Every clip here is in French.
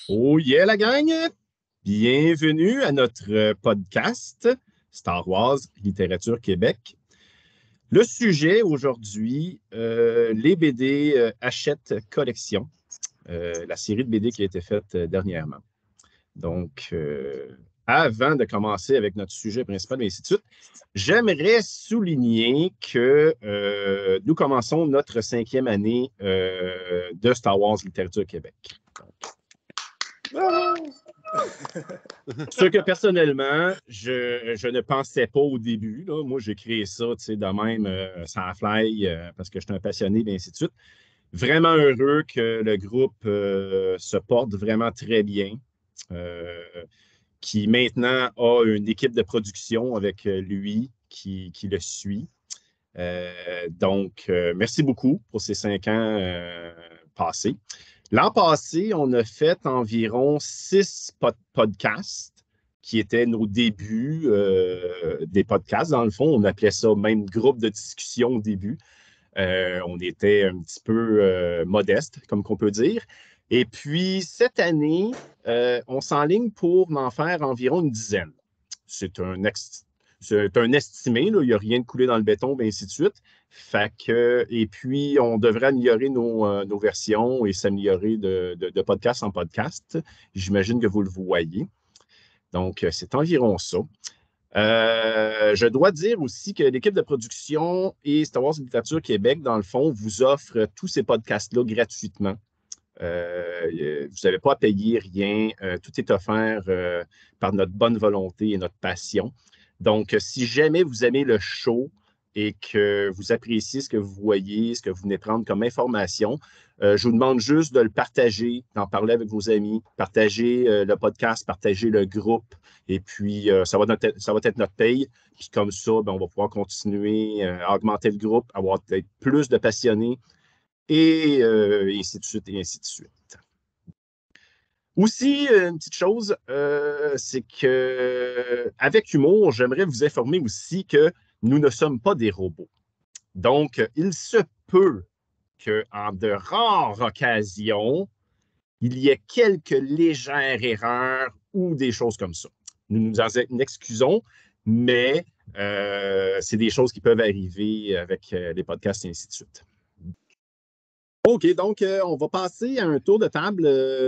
Oh yeah, la gang! Bienvenue à notre podcast Star Wars Littérature Québec. Le sujet aujourd'hui, les BD Hachette Collection, la série de BD qui a été faite dernièrement. Donc, avant de commencer avec notre sujet principal et ainsi de suite, j'aimerais souligner que nous commençons notre 5e année de Star Wars Littérature Québec. Ce que personnellement, je ne pensais pas au début. Là. Moi, j'ai créé ça, tu sais, de même, sans fly, parce que je suis un passionné, et ainsi de suite. Vraiment heureux que le groupe se porte vraiment très bien. Qui maintenant a une équipe de production avec lui qui le suit. Donc, merci beaucoup pour ces 5 ans passés. L'an passé, on a fait environ 6 podcasts qui étaient nos débuts des podcasts. Dans le fond, on appelait ça même groupe de discussion au début. On était un petit peu modeste, comme qu'on peut dire. Et puis, cette année, on s'enligne pour en faire environ une dizaine. C'est un estimé, là. Il n'y a rien de coulé dans le béton, et ainsi de suite. Et puis, on devrait améliorer nos versions et s'améliorer de podcast en podcast. J'imagine que vous le voyez. Donc, c'est environ ça. Je dois dire aussi que l'équipe de production et Star Wars Littérature Québec, dans le fond, vous offre tous ces podcasts-là gratuitement. Vous n'avez pas à payer rien. Tout est offert par notre bonne volonté et notre passion. Donc, si jamais vous aimez le show et que vous appréciez ce que vous voyez, ce que vous venez prendre comme information, je vous demande juste de le partager, d'en parler avec vos amis, partager le podcast, partager le groupe, et puis ça va être notre paye. Puis comme ça, ben, on va pouvoir continuer à augmenter le groupe, avoir peut-être plus de passionnés, et ainsi de suite, et ainsi de suite. Aussi, une petite chose, c'est que avec humour, j'aimerais vous informer aussi que nous ne sommes pas des robots. Donc, il se peut qu'en de rares occasions, il y ait quelques légères erreurs ou des choses comme ça. Nous nous en excusons, mais c'est des choses qui peuvent arriver avec les podcasts et ainsi de suite. OK, donc on va passer à un tour de table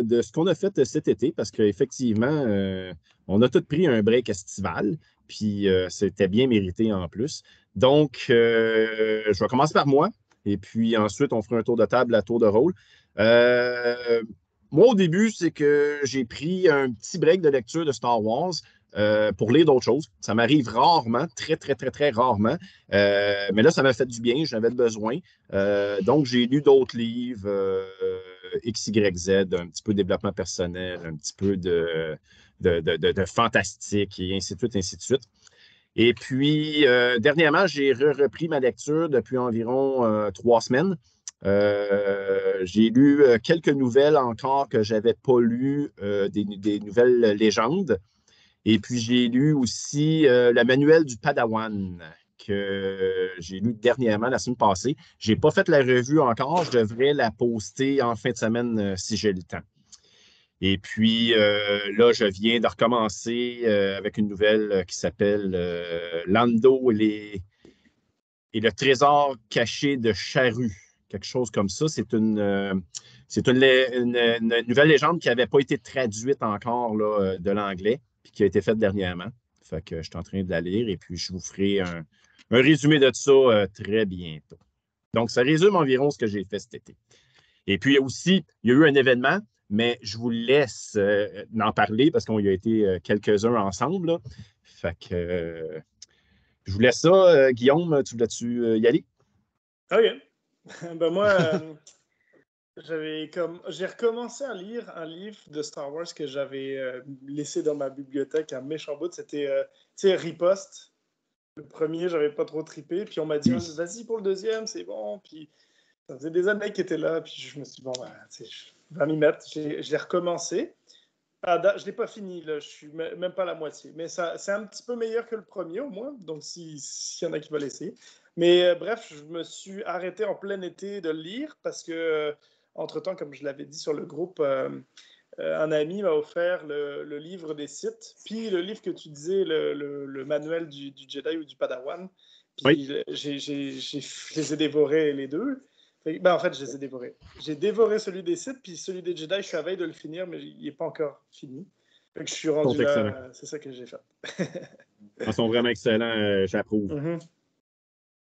de ce qu'on a fait cet été, parce qu'effectivement, on a tous pris un break estival, puis c'était bien mérité en plus. Donc, je vais commencer par moi, et puis ensuite, on fera un tour de table à tour de rôle. Moi, au début, c'est que j'ai pris un petit break de lecture de Star Wars pour lire d'autres choses. Ça m'arrive rarement, très, très, très, très rarement. Mais là, ça m'a fait du bien, j'en avais besoin. Donc, j'ai lu d'autres livres, X, Y, Z, un petit peu de développement personnel, un petit peu de fantastique, et ainsi de suite, ainsi de suite. Et puis, dernièrement, j'ai repris ma lecture depuis environ 3 semaines. J'ai lu quelques nouvelles encore que je n'avais pas lues, des nouvelles légendes. Et puis, j'ai lu aussi le manuel du Padawan que j'ai lu dernièrement, la semaine passée. Je n'ai pas fait la revue encore. Je devrais la poster en fin de semaine si j'ai le temps. Et puis, là, je viens de recommencer avec une nouvelle qui s'appelle Lando et le trésor caché de Charu. Quelque chose comme ça. C'est une nouvelle légende qui n'avait pas été traduite encore là, de l'anglais, puis qui a été faite dernièrement. Fait que je suis en train de la lire et puis je vous ferai un résumé de ça très bientôt. Donc, ça résume environ ce que j'ai fait cet été. Et puis aussi, il y a eu un événement, mais je vous laisse en parler parce qu'on y a été quelques-uns ensemble. Là. Fait que je vous laisse ça. Guillaume, tu voulais-tu y aller? OK. Ben moi, j'ai recommencé à lire un livre de Star Wars que j'avais laissé dans ma bibliothèque un méchant bout. C'était, tu sais, Riposte. Le premier, j'avais pas trop trippé. Puis on m'a dit, vas-y pour le deuxième, c'est bon. Puis ça faisait des années qu'il était là. Puis je me suis dit, bon, ben, je vais m'y mettre. J'ai recommencé. Je ne l'ai pas fini, là. Je suis même pas à la moitié. Mais c'est un petit peu meilleur que le premier, au moins. Donc, s'il y en a qui veulent essayer. Mais bref, je me suis arrêté en plein été de le lire parce que, entre-temps, comme je l'avais dit sur le groupe, un ami m'a offert le livre des Sith, puis le livre que tu disais, le manuel du Jedi ou du Padawan. Puis Oui. je les ai dévorés les deux. En fait, je les ai dévorés. J'ai dévoré celui des Sith, puis celui des Jedi, je suis à veille de le finir, mais il n'est pas encore fini. Fait que je suis Ils sont rendu excellents. là, c'est ça que j'ai fait. Ils sont vraiment excellents, j'approuve. Mhm.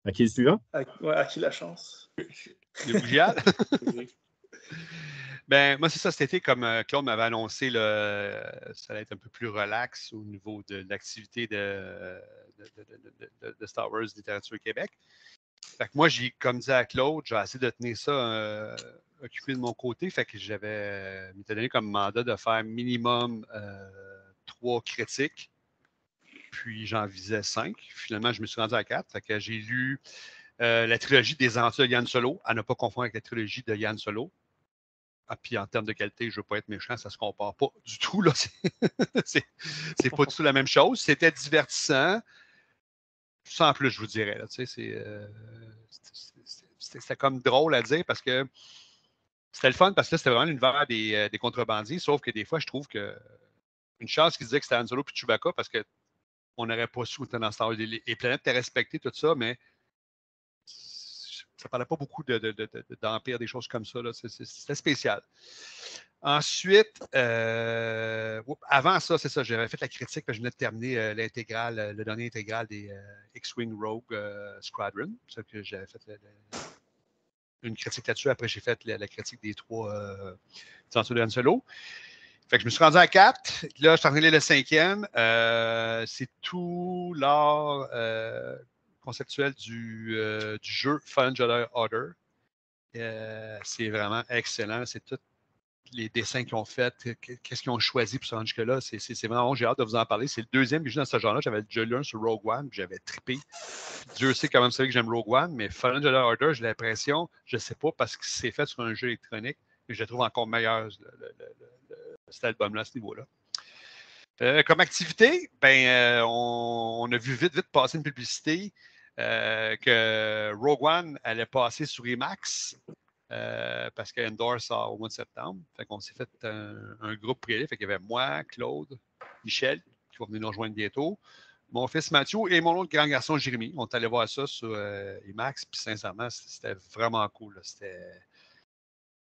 À qui le suivant? À qui la chance? Le Bougial. Ben, moi, c'est ça, cet été, comme Claude m'avait annoncé, ça allait être un peu plus relax au niveau de l'activité de Star Wars Littérature Québec. Fait que moi, j'ai, comme dit à Claude, j'ai essayé de tenir ça occupé de mon côté. Fait que m'étais donné comme mandat de faire minimum 3 critiques. Puis j'en visais 5. Finalement, je me suis rendu à 4. Fait que j'ai lu la trilogie des aventures de Yann Solo, à ne pas confondre avec la trilogie de Yann Solo. Ah, puis en termes de qualité, je ne veux pas être méchant, ça ne se compare pas du tout. Là. C'est pas du tout la même chose. C'était divertissant. Sans plus, je vous dirais. Là, c'était comme drôle à dire parce que c'était le fun parce que là, c'était vraiment l'univers des contrebandiers, sauf que des fois, je trouve que une chance qu'ils disaient que c'était Han Solo puis Chewbacca parce qu'on n'aurait pas su où était dans Star Wars. Les planètes étaient respectées, tout ça, mais ça ne parlait pas beaucoup d'Empire, des choses comme ça. C'était spécial. Ensuite, avant ça, c'est ça, j'avais fait la critique, je venais de terminer l'intégrale, le dernier intégral des X-Wing Rogue Squadron. C'est ça que j'avais fait une critique là-dessus. Après, j'ai fait la critique des 3 Aventures de Han Solo. Fait que je me suis rendu à 4. Là, je suis en train de lire le 5e. C'est tout l'art conceptuel du jeu Fallen Jedi Order. C'est vraiment excellent. C'est tous les dessins qu'ils ont fait, qu'est-ce qu'ils ont choisi pour se rendre jusque-là. C'est vraiment, j'ai hâte de vous en parler. C'est le 2e que je joue dans ce genre-là. J'avais déjà lu un sur Rogue One, puis j'avais trippé. Dieu sait quand même celui que j'aime Rogue One, mais Fallen Jedi Order, j'ai l'impression, je ne sais pas, parce que c'est fait sur un jeu électronique, mais je le trouve encore meilleur, cet album-là, à ce niveau-là. Comme activité, on a vu vite passer une publicité que Rogue One allait passer sur IMAX parce qu'Endor sort au mois de septembre. Fait qu'on s'est fait un groupe privé. Fait qu'il y avait moi, Claude, Michel, qui va venir nous rejoindre bientôt, mon fils Mathieu et mon autre grand garçon Jérémy. On est allé voir ça sur IMAX, puis sincèrement, c'était vraiment cool. C'était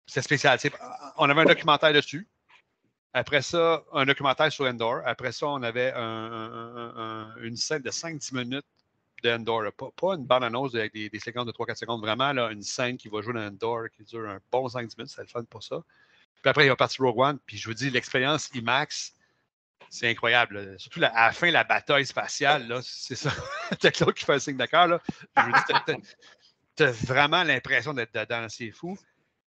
spécial. T'sais. On avait un documentaire dessus. Après ça, un documentaire sur Endor. Après ça, on avait une scène de 5-10 minutes d'Endor. Pas une bande-annonce avec des séquences de 3-4 secondes. Vraiment, là, une scène qui va jouer dans Endor qui dure un bon 5-10 minutes. C'est le fun pour ça. Puis après, il va partir Rogue One. Puis je vous dis, l'expérience IMAX, c'est incroyable. Là. Surtout à la fin, la bataille spatiale, là, c'est ça. T'as Claude qui fait un signe d'accord. Là. Je vous dis, t'as vraiment l'impression d'être dedans. C'est fou.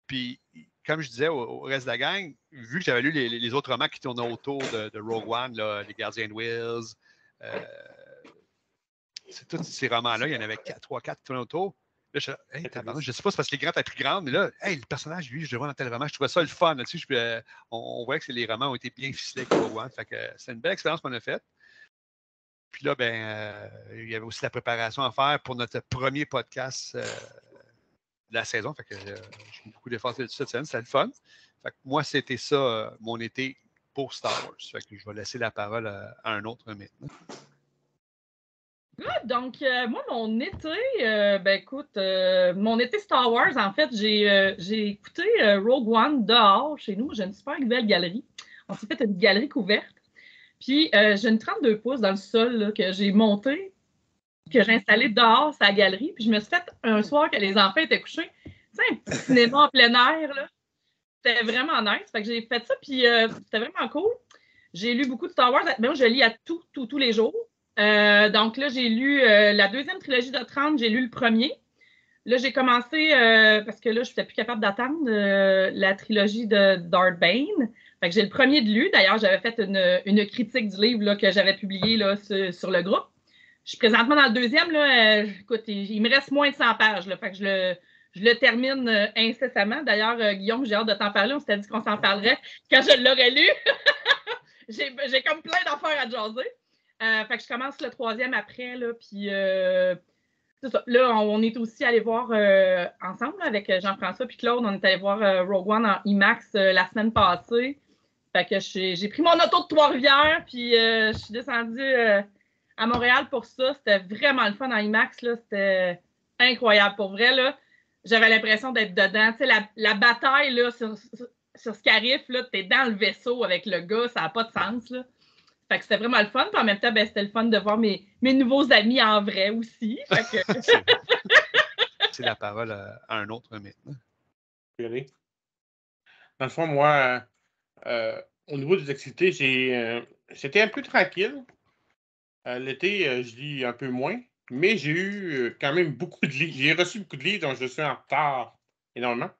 Puis, comme je disais au reste de la gang, vu que j'avais lu les autres romans qui tournaient autour de Rogue One, là, les Guardian Wheels, c'est tous ces romans-là, il y en avait 3-4 qui tournaient autour. Là, je ne sais pas, c'est parce que l'écran était plus grand, mais là, le personnage, lui, je le vois dans tel roman. Je trouvais ça le fun. Là, on voit que les romans ont été bien ficelés avec Rogue One. Fait que c'est une belle expérience qu'on a faite. Puis là, il y avait aussi la préparation à faire pour notre premier podcast de la saison. Fait que j'ai mis beaucoup d'efforts cette semaine. C'était le fun. Fait que moi, c'était ça, mon été pour Star Wars. Fait que je vais laisser la parole à un autre maintenant. Donc, moi, mon été, écoute, mon été Star Wars, en fait, j'ai écouté Rogue One dehors chez nous. J'ai une super belle galerie. On s'est fait une galerie couverte. Puis, j'ai une 32 pouces dans le sol là, que j'ai montée, que j'ai installée dehors, sa galerie. Puis, je me suis fait un soir que les enfants étaient couchés. Tu sais, un petit cinéma en plein air, là. C'était vraiment nice. Fait que j'ai fait ça, puis c'était vraiment cool. J'ai lu beaucoup de Star Wars. Moi, je lis à tous les jours. Donc là, j'ai lu la 2e trilogie de 30, j'ai lu le premier. Là, j'ai commencé, parce que là, je n'étais plus capable d'attendre la trilogie de Darth Bane. Fait que j'ai le premier de lu. D'ailleurs, j'avais fait une critique du livre là, que j'avais publié là, sur le groupe. Je suis présentement dans le 2e. Là, écoute, il me reste moins de 100 pages. Là, fait que je le termine incessamment. D'ailleurs, Guillaume, j'ai hâte de t'en parler. On s'était dit qu'on s'en parlerait quand je l'aurais lu. j'ai comme plein d'affaires à jaser. Fait que je commence le 3e après, là, puis c'est ça. Là, on est aussi allé voir ensemble là, avec Jean-François puis Claude, on est allé voir Rogue One en IMAX la semaine passée. Fait que j'ai pris mon auto de Trois-Rivières, puis je suis descendue à Montréal pour ça. C'était vraiment le fun en IMAX, là. C'était incroyable. Pour vrai, là, j'avais l'impression d'être dedans. Tu sais, la bataille là, sur Scarif, là, t'es dans le vaisseau avec le gars, ça n'a pas de sens, là. Fait que c'était vraiment le fun. Puis en même temps, ben, c'était le fun de voir mes nouveaux amis en vrai aussi. Fait que... C'est la parole à un autre maintenant. Dans le fond, moi, au niveau des activités, c'était un peu tranquille. L'été, je lis un peu moins, mais j'ai eu quand même beaucoup de livres. J'ai reçu beaucoup de livres, donc je suis en retard énormément.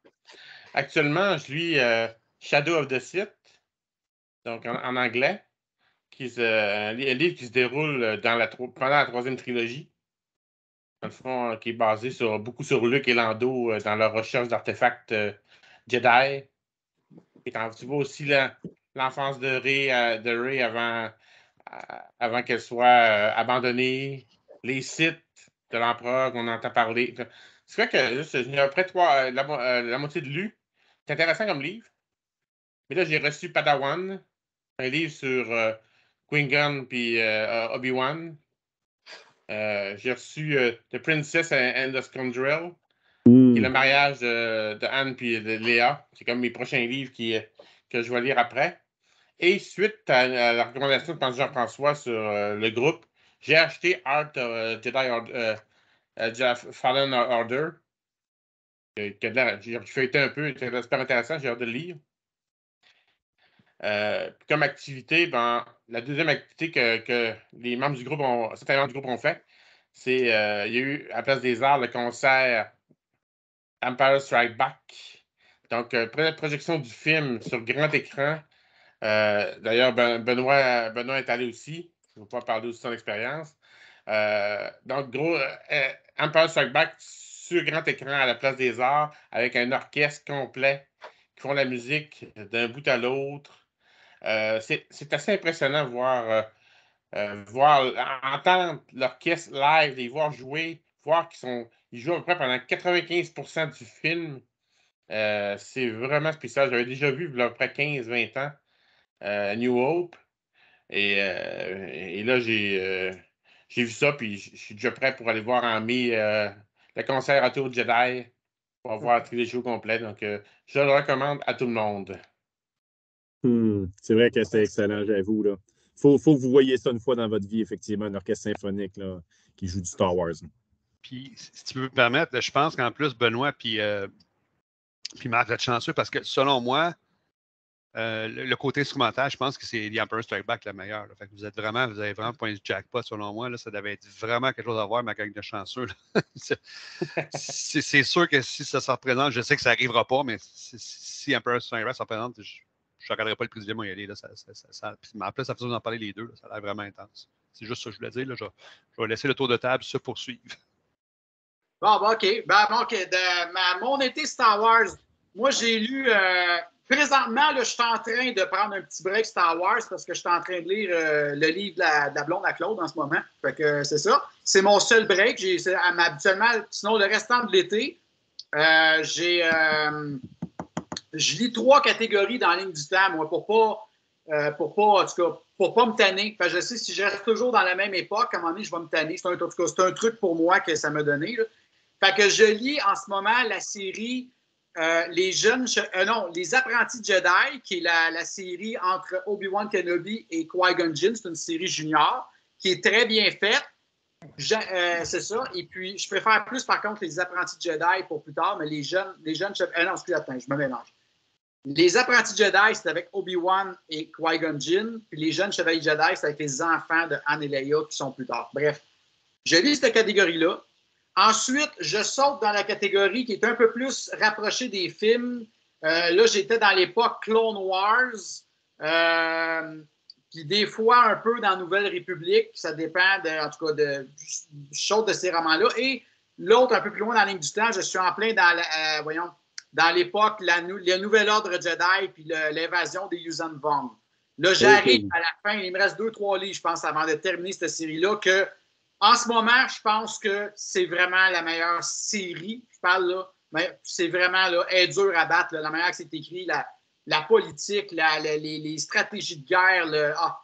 Actuellement, je lis Shadow of the Sith, donc en anglais, un livre qui se déroule pendant la troisième trilogie. Dans le fond, qui est basé beaucoup sur Luke et Lando dans leur recherche d'artefacts Jedi. Et tu vois aussi l'enfance de Rey avant qu'elle soit abandonnée, les Sith de l'Empereur qu'on entend parler. C'est vrai que j'ai à peu près la moitié de lu. C'est intéressant comme livre. Mais là, j'ai reçu Padawan, un livre sur Qui-Gon puis Obi-Wan. J'ai reçu The Princess and the Scoundrel, qui est le mariage de Anne puis de Léa. C'est comme mes prochains livres que je vais lire après. Et suite à la recommandation de Jean-François sur le groupe, j'ai acheté Art Jedi Fallen Order. J'ai feuilleté un peu, c'était super intéressant, j'ai hâte de le lire. Comme activité, la deuxième activité que les membres du groupe certains membres du groupe ont fait, c'est il y a eu à la Place des Arts le concert Empire Strike Back. Donc, projection du film sur grand écran. D'ailleurs, Benoît est allé aussi. Je ne vais pas parler aussi de son expérience. Donc, gros, Empire Strike Back sur grand écran à la Place des Arts avec un orchestre complet qui font la musique d'un bout à l'autre. C'est assez impressionnant entendre l'orchestre live, les voir jouer, voir ils jouent à peu près pendant 95% du film. C'est vraiment spécial. J'avais déjà vu il y a à peu près 15-20 ans New Hope. Et là, j'ai vu ça, puis je suis déjà prêt pour aller voir en mai le concert à Tour Jedi pour voir la trilogie au complet. Donc, je le recommande à tout le monde. C'est vrai que c'est excellent, j'avoue. Là. Faut que vous voyez ça une fois dans votre vie, effectivement, un orchestre symphonique là, qui joue du Star Wars. Puis, si tu peux me permettre, je pense qu'en plus, Benoît puis Marc, vous êtes chanceux parce que selon moi, le côté instrumental, je pense que c'est The Emperor Strike Back le meilleur. Là. Fait que vous avez vraiment point du jackpot, selon moi. Là, ça devait être vraiment quelque chose à voir, ma gang de chanceux. C'est sûr que si ça se représente, je sais que ça n'arrivera pas, mais si Emperor Strike Back se représente, je ne regarderai pas le président y aller. Là, mais en plus, ça faisait d'en parler les deux. Là, ça a l'air vraiment intense. C'est juste ça que je voulais dire. Là, je vais laisser le tour de table se poursuivre. Bon, OK. OK. Mon été Star Wars, moi, j'ai lu... présentement, là, je suis en train de prendre un petit break Star Wars parce que je suis en train de lire le livre de la blonde à Claude en ce moment. Fait que c'est ça. C'est mon seul break. Habituellement, sinon, le restant de l'été, je lis 3 catégories dans la ligne du temps, moi, pour pas, en tout cas, pour pas me tanner. Fait que je sais, si je reste toujours dans la même époque, à un moment donné, je vais me tanner. En tout cas, c'est un truc pour moi que ça m'a donné. Là. Fait que je lis en ce moment la série Les Apprentis Jedi, qui est la série entre Obi-Wan Kenobi et Qui-Gon Jinn. C'est une série junior qui est très bien faite. C'est ça. Et puis, je préfère plus, par contre, Les Apprentis Jedi pour plus tard, mais les jeunes non, excusez-moi, je me mélange. Les Apprentis Jedi, c'est avec Obi-Wan et Qui-Gon Jinn. Puis les jeunes Chevaliers Jedi, c'est avec les enfants de Han et Leia qui sont plus tard. Bref, je lis cette catégorie-là. Ensuite, je saute dans la catégorie qui est un peu plus rapprochée des films. Là, j'étais dans l'époque Clone Wars. Puis des fois, un peu dans Nouvelle République. Ça dépend, en tout cas, du saute de ces romans-là. Et l'autre, un peu plus loin dans la ligne du temps, je suis en plein dans l'époque, le Nouvel Ordre Jedi puis l'invasion des Yuuzhan Vong. Là, j'arrive à la fin. Il me reste 2-3 livres, je pense, avant de terminer cette série-là, que en ce moment, je pense que c'est vraiment la meilleure série. Je parle là, mais c'est vraiment là, elle est dure à battre. Là, la manière que c'est écrit, la politique, les stratégies de guerre.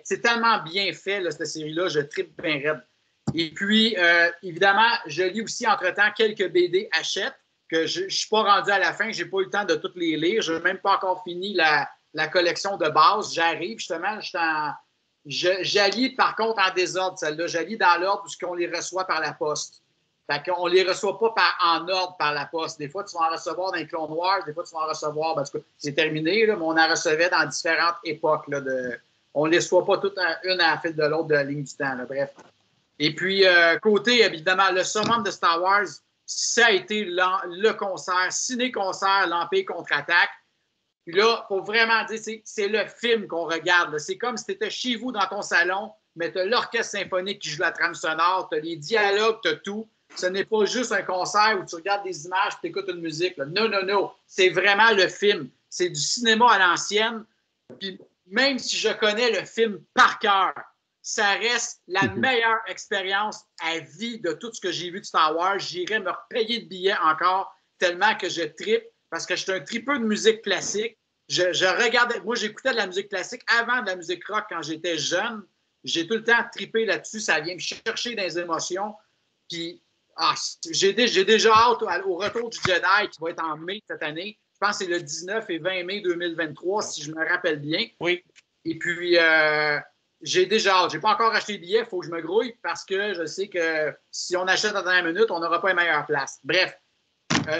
C'est tellement bien fait, là, cette série-là. Je tripe bien raide. Et puis, évidemment, je lis aussi entre-temps quelques BD Hachette que je ne suis pas rendu à la fin. Je n'ai pas eu le temps de toutes les lire. Je n'ai même pas encore fini la collection de base. J'arrive, justement, j'allie par contre en désordre, celle-là. J'allie dans l'ordre puisqu'on les reçoit par la poste. Fait qu'on ne les reçoit pas en ordre par la poste. Des fois, tu vas en recevoir dans les Clone Wars. Des fois, tu vas en recevoir, parce que c'est terminé, là, mais on en recevait dans différentes époques. Là, on ne les reçoit pas toutes une à la file de l'autre de la ligne du temps. Là, bref. Et puis, côté, évidemment, le summum de Star Wars, ça a été le concert, ciné-concert, l'Empire contre-attaque. Puis là, il faut vraiment dire, c'est le film qu'on regarde. C'est comme si tu étais chez vous dans ton salon, mais tu as l'orchestre symphonique qui joue la trame sonore, tu as les dialogues, tu as tout. Ce n'est pas juste un concert où tu regardes des images et tu écoutes une musique. Là. Non, non, non. C'est vraiment le film. C'est du cinéma à l'ancienne. Puis même si je connais le film par cœur, ça reste la meilleure expérience à vie de tout ce que j'ai vu de Star Wars. J'irais me repayer de billets encore tellement que je trippe parce que je suis un tripeux de musique classique. Je regardais, moi, j'écoutais de la musique classique avant de la musique rock quand j'étais jeune. J'ai tout le temps trippé là-dessus. Ça vient me chercher dans les émotions. Puis, j'ai déjà hâte au retour du Jedi qui va être en mai cette année. Je pense que c'est le 19 et 20 mai 2023, si je me rappelle bien. Oui. Et puis, j'ai déjà hâte. Je n'ai pas encore acheté de billets, il faut que je me grouille parce que je sais que si on achète à la dernière minute, on n'aura pas une meilleure place. Bref,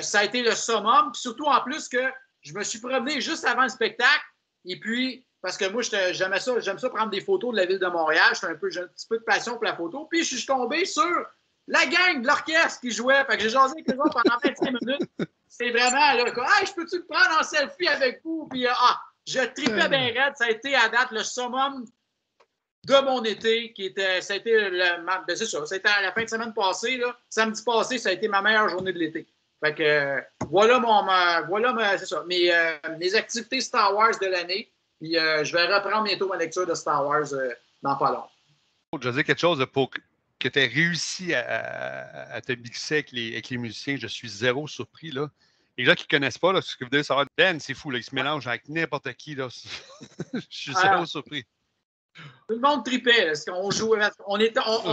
ça a été le summum. Puis surtout, en plus, que je me suis promené juste avant le spectacle. Et puis, parce que moi, j'aime ça prendre des photos de la ville de Montréal. J'ai un petit peu de passion pour la photo. Puis, je suis tombé sur la gang de l'orchestre qui jouait. Fait que j'ai jasé avec eux autres pendant 25 minutes. C'est vraiment, là, hey, je peux-tu me prendre en selfie avec vous? Puis, je tripais bien raide. Ça a été à date le summum de mon été, ça a été c'est ça, ça a été à la fin de semaine passée, là, samedi passé, ça a été ma meilleure journée de l'été. Fait que voilà c'est ça, mes activités Star Wars de l'année. Puis je vais reprendre bientôt ma lecture de Star Wars dans pas long. Je veux dire quelque chose pour que tu aies réussi à te mixer avec les musiciens. Je suis zéro surpris, là. Les gens qui ne connaissent pas, là, ce que vous devez savoir, Ben, c'est fou, là, il se mélange avec n'importe qui, là. Je suis zéro surpris. Tout le monde tripait. On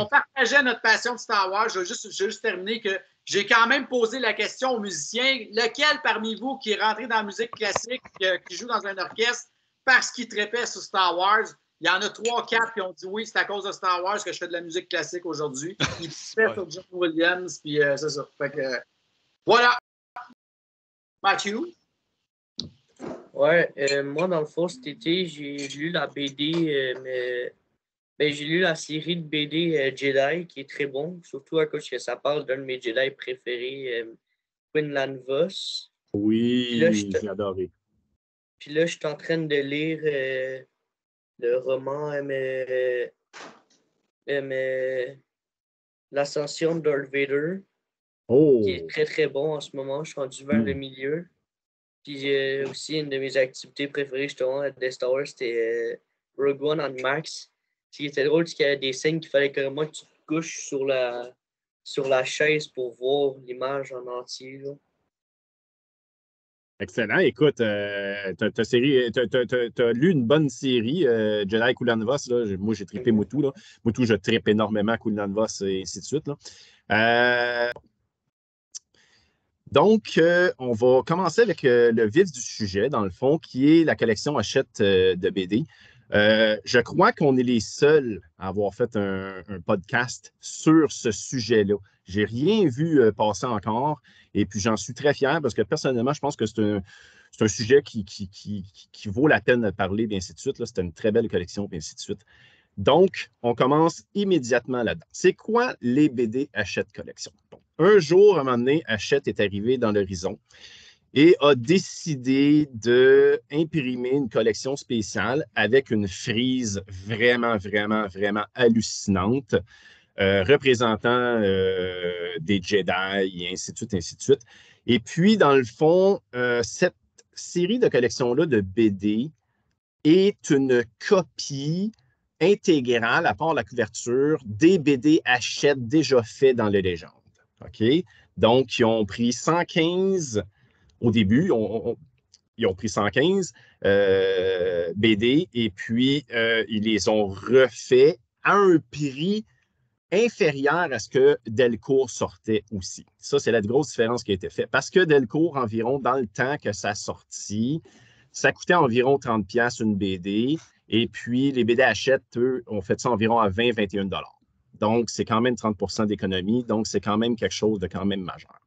partageait notre passion de Star Wars. Je vais juste terminer que j'ai quand même posé la question aux musiciens. Lequel parmi vous qui est rentré dans la musique classique, qui joue dans un orchestre parce qu'il tripait sur Star Wars? Il y en a 3-4 qui ont dit oui, c'est à cause de Star Wars que je fais de la musique classique aujourd'hui. Ils tripaient sur John Williams, puis c'est ça. Fait que, voilà. Mathieu? Ouais, moi, dans le fond, cet été, j'ai lu la BD, mais j'ai lu la série de BD Jedi, qui est très bon, surtout à cause que ça parle d'un de mes Jedi préférés, Quinlan Vos. Oui, j'ai adoré. Puis là, je suis en train de lire le roman L'Ascension de Darth Vader, qui est très, très bon en ce moment. Je suis rendu vers le milieu. Puis aussi, une de mes activités préférées, justement, de Star Wars, c'était Rogue One en Max. Ce qui était drôle, c'est qu'il y avait des scènes qu'il fallait carrément que tu te couches sur la chaise pour voir l'image en entier. Là. Excellent. Écoute, tu as lu une bonne série, Jedi Kulan Vos. Là. Moi, j'ai trippé Moutou. Là. Moutou, je trippe énormément Kulan Vos et ainsi de suite. Là. Donc, on va commencer avec le vif du sujet, dans le fond, qui est la collection Hachette de BD. Je crois qu'on est les seuls à avoir fait un podcast sur ce sujet-là. Je n'ai rien vu passer encore et puis j'en suis très fier parce que personnellement, je pense que c'est un sujet qui vaut la peine de parler, et ainsi de suite. C'est une très belle collection, et ainsi de suite. Donc, on commence immédiatement là-dedans. C'est quoi les BD Hachette Collection? Bon, un jour, à un moment donné, Hachette est arrivé dans l'horizon et a décidé d'imprimer une collection spéciale avec une frise vraiment, vraiment, vraiment hallucinante, représentant des Jedi et ainsi de suite, ainsi de suite. Et puis, dans le fond, cette série de collections-là de BD est une copie intégrale, à part la couverture, des BD Hachette déjà faits dans les légendes. OK? Donc, ils ont pris 115 au début. ils ont pris 115 BD et puis ils les ont refaits à un prix inférieur à ce que Delcourt sortait aussi. Ça, c'est la grosse différence qui a été faite. Parce que Delcourt, environ, dans le temps que ça sortit, ça coûtait environ 30$ une BD. Et puis, les BD Hachette, eux, ont fait ça environ à 20-21$. Donc, c'est quand même 30% d'économie. Donc, c'est quand même quelque chose de quand même majeur.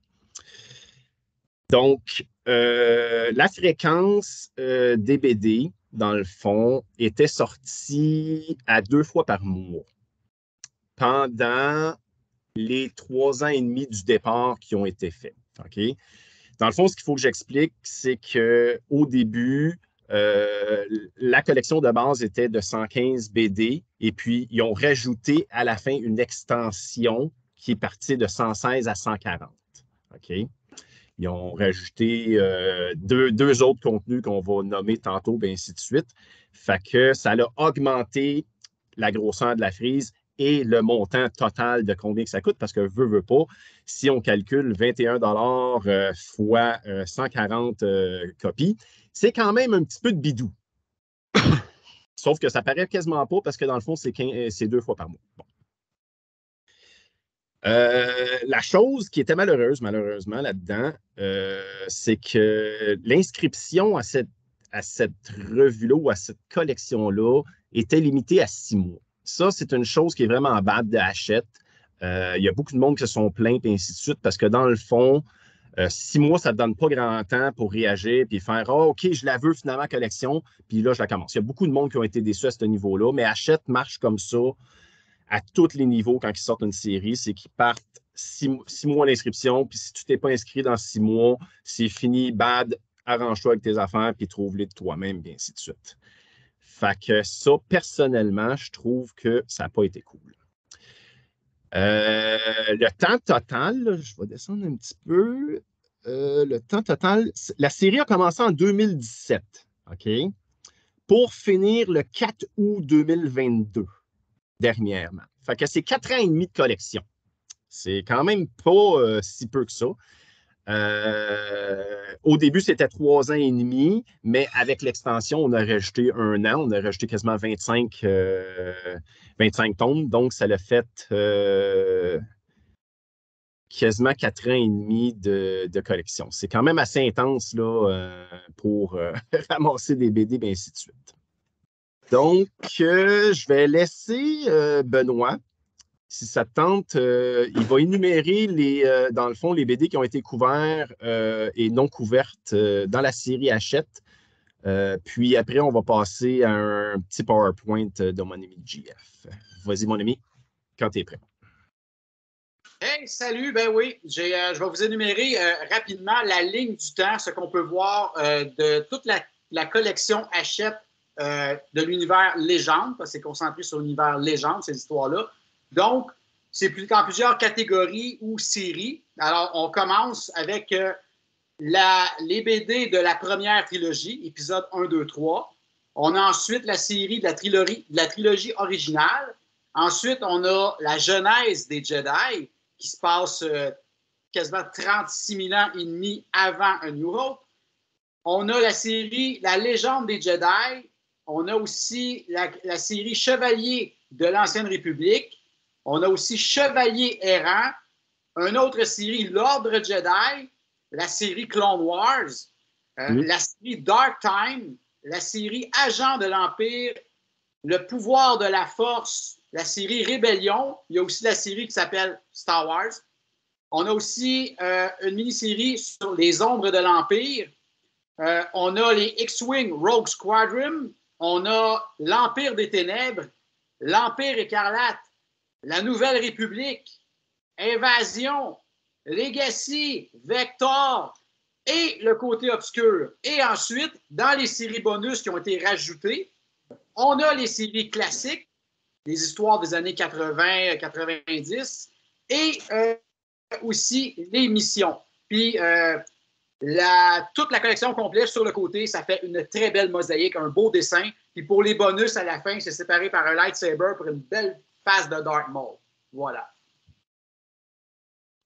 Donc, la fréquence des BD, dans le fond, était sortie à 2 fois par mois pendant les 3 ans et demi du départ qui ont été faits. Okay? Dans le fond, ce qu'il faut que j'explique, c'est qu'au début, la collection de base était de 115 BD et puis ils ont rajouté à la fin une extension qui est partie de 116 à 140. Okay? Ils ont rajouté deux autres contenus qu'on va nommer tantôt, et ainsi de suite. Fait que ça a augmenté la grosseur de la frise et le montant total de combien que ça coûte, parce que veut pas, si on calcule 21 $ fois 140 copies, c'est quand même un petit peu de bidou. Sauf que ça paraît quasiment pas, parce que dans le fond, c'est 2 fois par mois. Bon. La chose qui était malheureusement, là-dedans, c'est que l'inscription à cette revue-là ou à cette collection-là était limitée à 6 mois. Ça, c'est une chose qui est vraiment bad de Hachette. Il y a beaucoup de monde qui se sont plaints et ainsi de suite parce que dans le fond, 6 mois, ça ne te donne pas grand temps pour réagir et faire « Ah, OK, je la veux finalement collection », puis là, je la commence. Il y a beaucoup de monde qui ont été déçus à ce niveau-là, mais Hachette marche comme ça à tous les niveaux quand ils sortent une série, c'est qu'ils partent 6 mois d'inscription, puis si tu t'es pas inscrit dans 6 mois, c'est fini, bad, arrange-toi avec tes affaires, puis trouve-les de toi-même, puis ainsi de suite. Fait que ça, personnellement, je trouve que ça n'a pas été cool. Le temps total, là, je vais descendre un petit peu. Le temps total, la série a commencé en 2017, OK? Pour finir le 4 août 2022. Dernièrement. Fait que c'est 4 ans et demi de collection. C'est quand même pas si peu que ça. Au début, c'était 3 ans et demi, mais avec l'extension, on a rajouté 1 an. On a rajouté quasiment 25 tomes. Donc, ça l'a fait quasiment 4 ans et demi de collection. C'est quand même assez intense là, pour ramasser des BD, et ainsi de suite. Donc, je vais laisser Benoît, si ça te tente, il va énumérer dans le fond les BD qui ont été couverts et non couvertes dans la série Hachette. Puis après, on va passer à un petit PowerPoint de mon ami JF. Vas-y, mon ami, quand tu es prêt. Hey, salut, ben oui, je vais vous énumérer rapidement la ligne du temps, ce qu'on peut voir de toute la collection Hachette de l'univers légende, parce que c'est concentré sur l'univers légende, ces histoires-là. Donc, c'est dans plusieurs catégories ou séries. Alors, on commence avec les BD de la première trilogie, épisode 1, 2, 3. On a ensuite la série de la trilogie originale. Ensuite, on a la genèse des Jedi, qui se passe quasiment 36 000 ans et demi avant A New Hope. On a la série La légende des Jedi. On a aussi la série Chevalier de l'Ancienne République. On a aussi Chevalier errant. Une autre série, L'Ordre Jedi. La série Clone Wars. La série Dark Time. La série Agent de l'Empire. Le pouvoir de la Force. La série Rébellion. Il y a aussi la série qui s'appelle Star Wars. On a aussi une mini-série sur les ombres de l'Empire. On a les X-Wing Rogue Squadron. On a l'Empire des Ténèbres, l'Empire écarlate, la Nouvelle République, Invasion, Legacy, Vector et le côté obscur. Et ensuite, dans les séries bonus qui ont été rajoutées, on a les séries classiques, les histoires des années 80-90 et aussi les missions. Puis, toute la collection complète sur le côté, ça fait une très belle mosaïque, un beau dessin. Puis pour les bonus à la fin, c'est séparé par un lightsaber pour une belle face de Darth Maul. Voilà.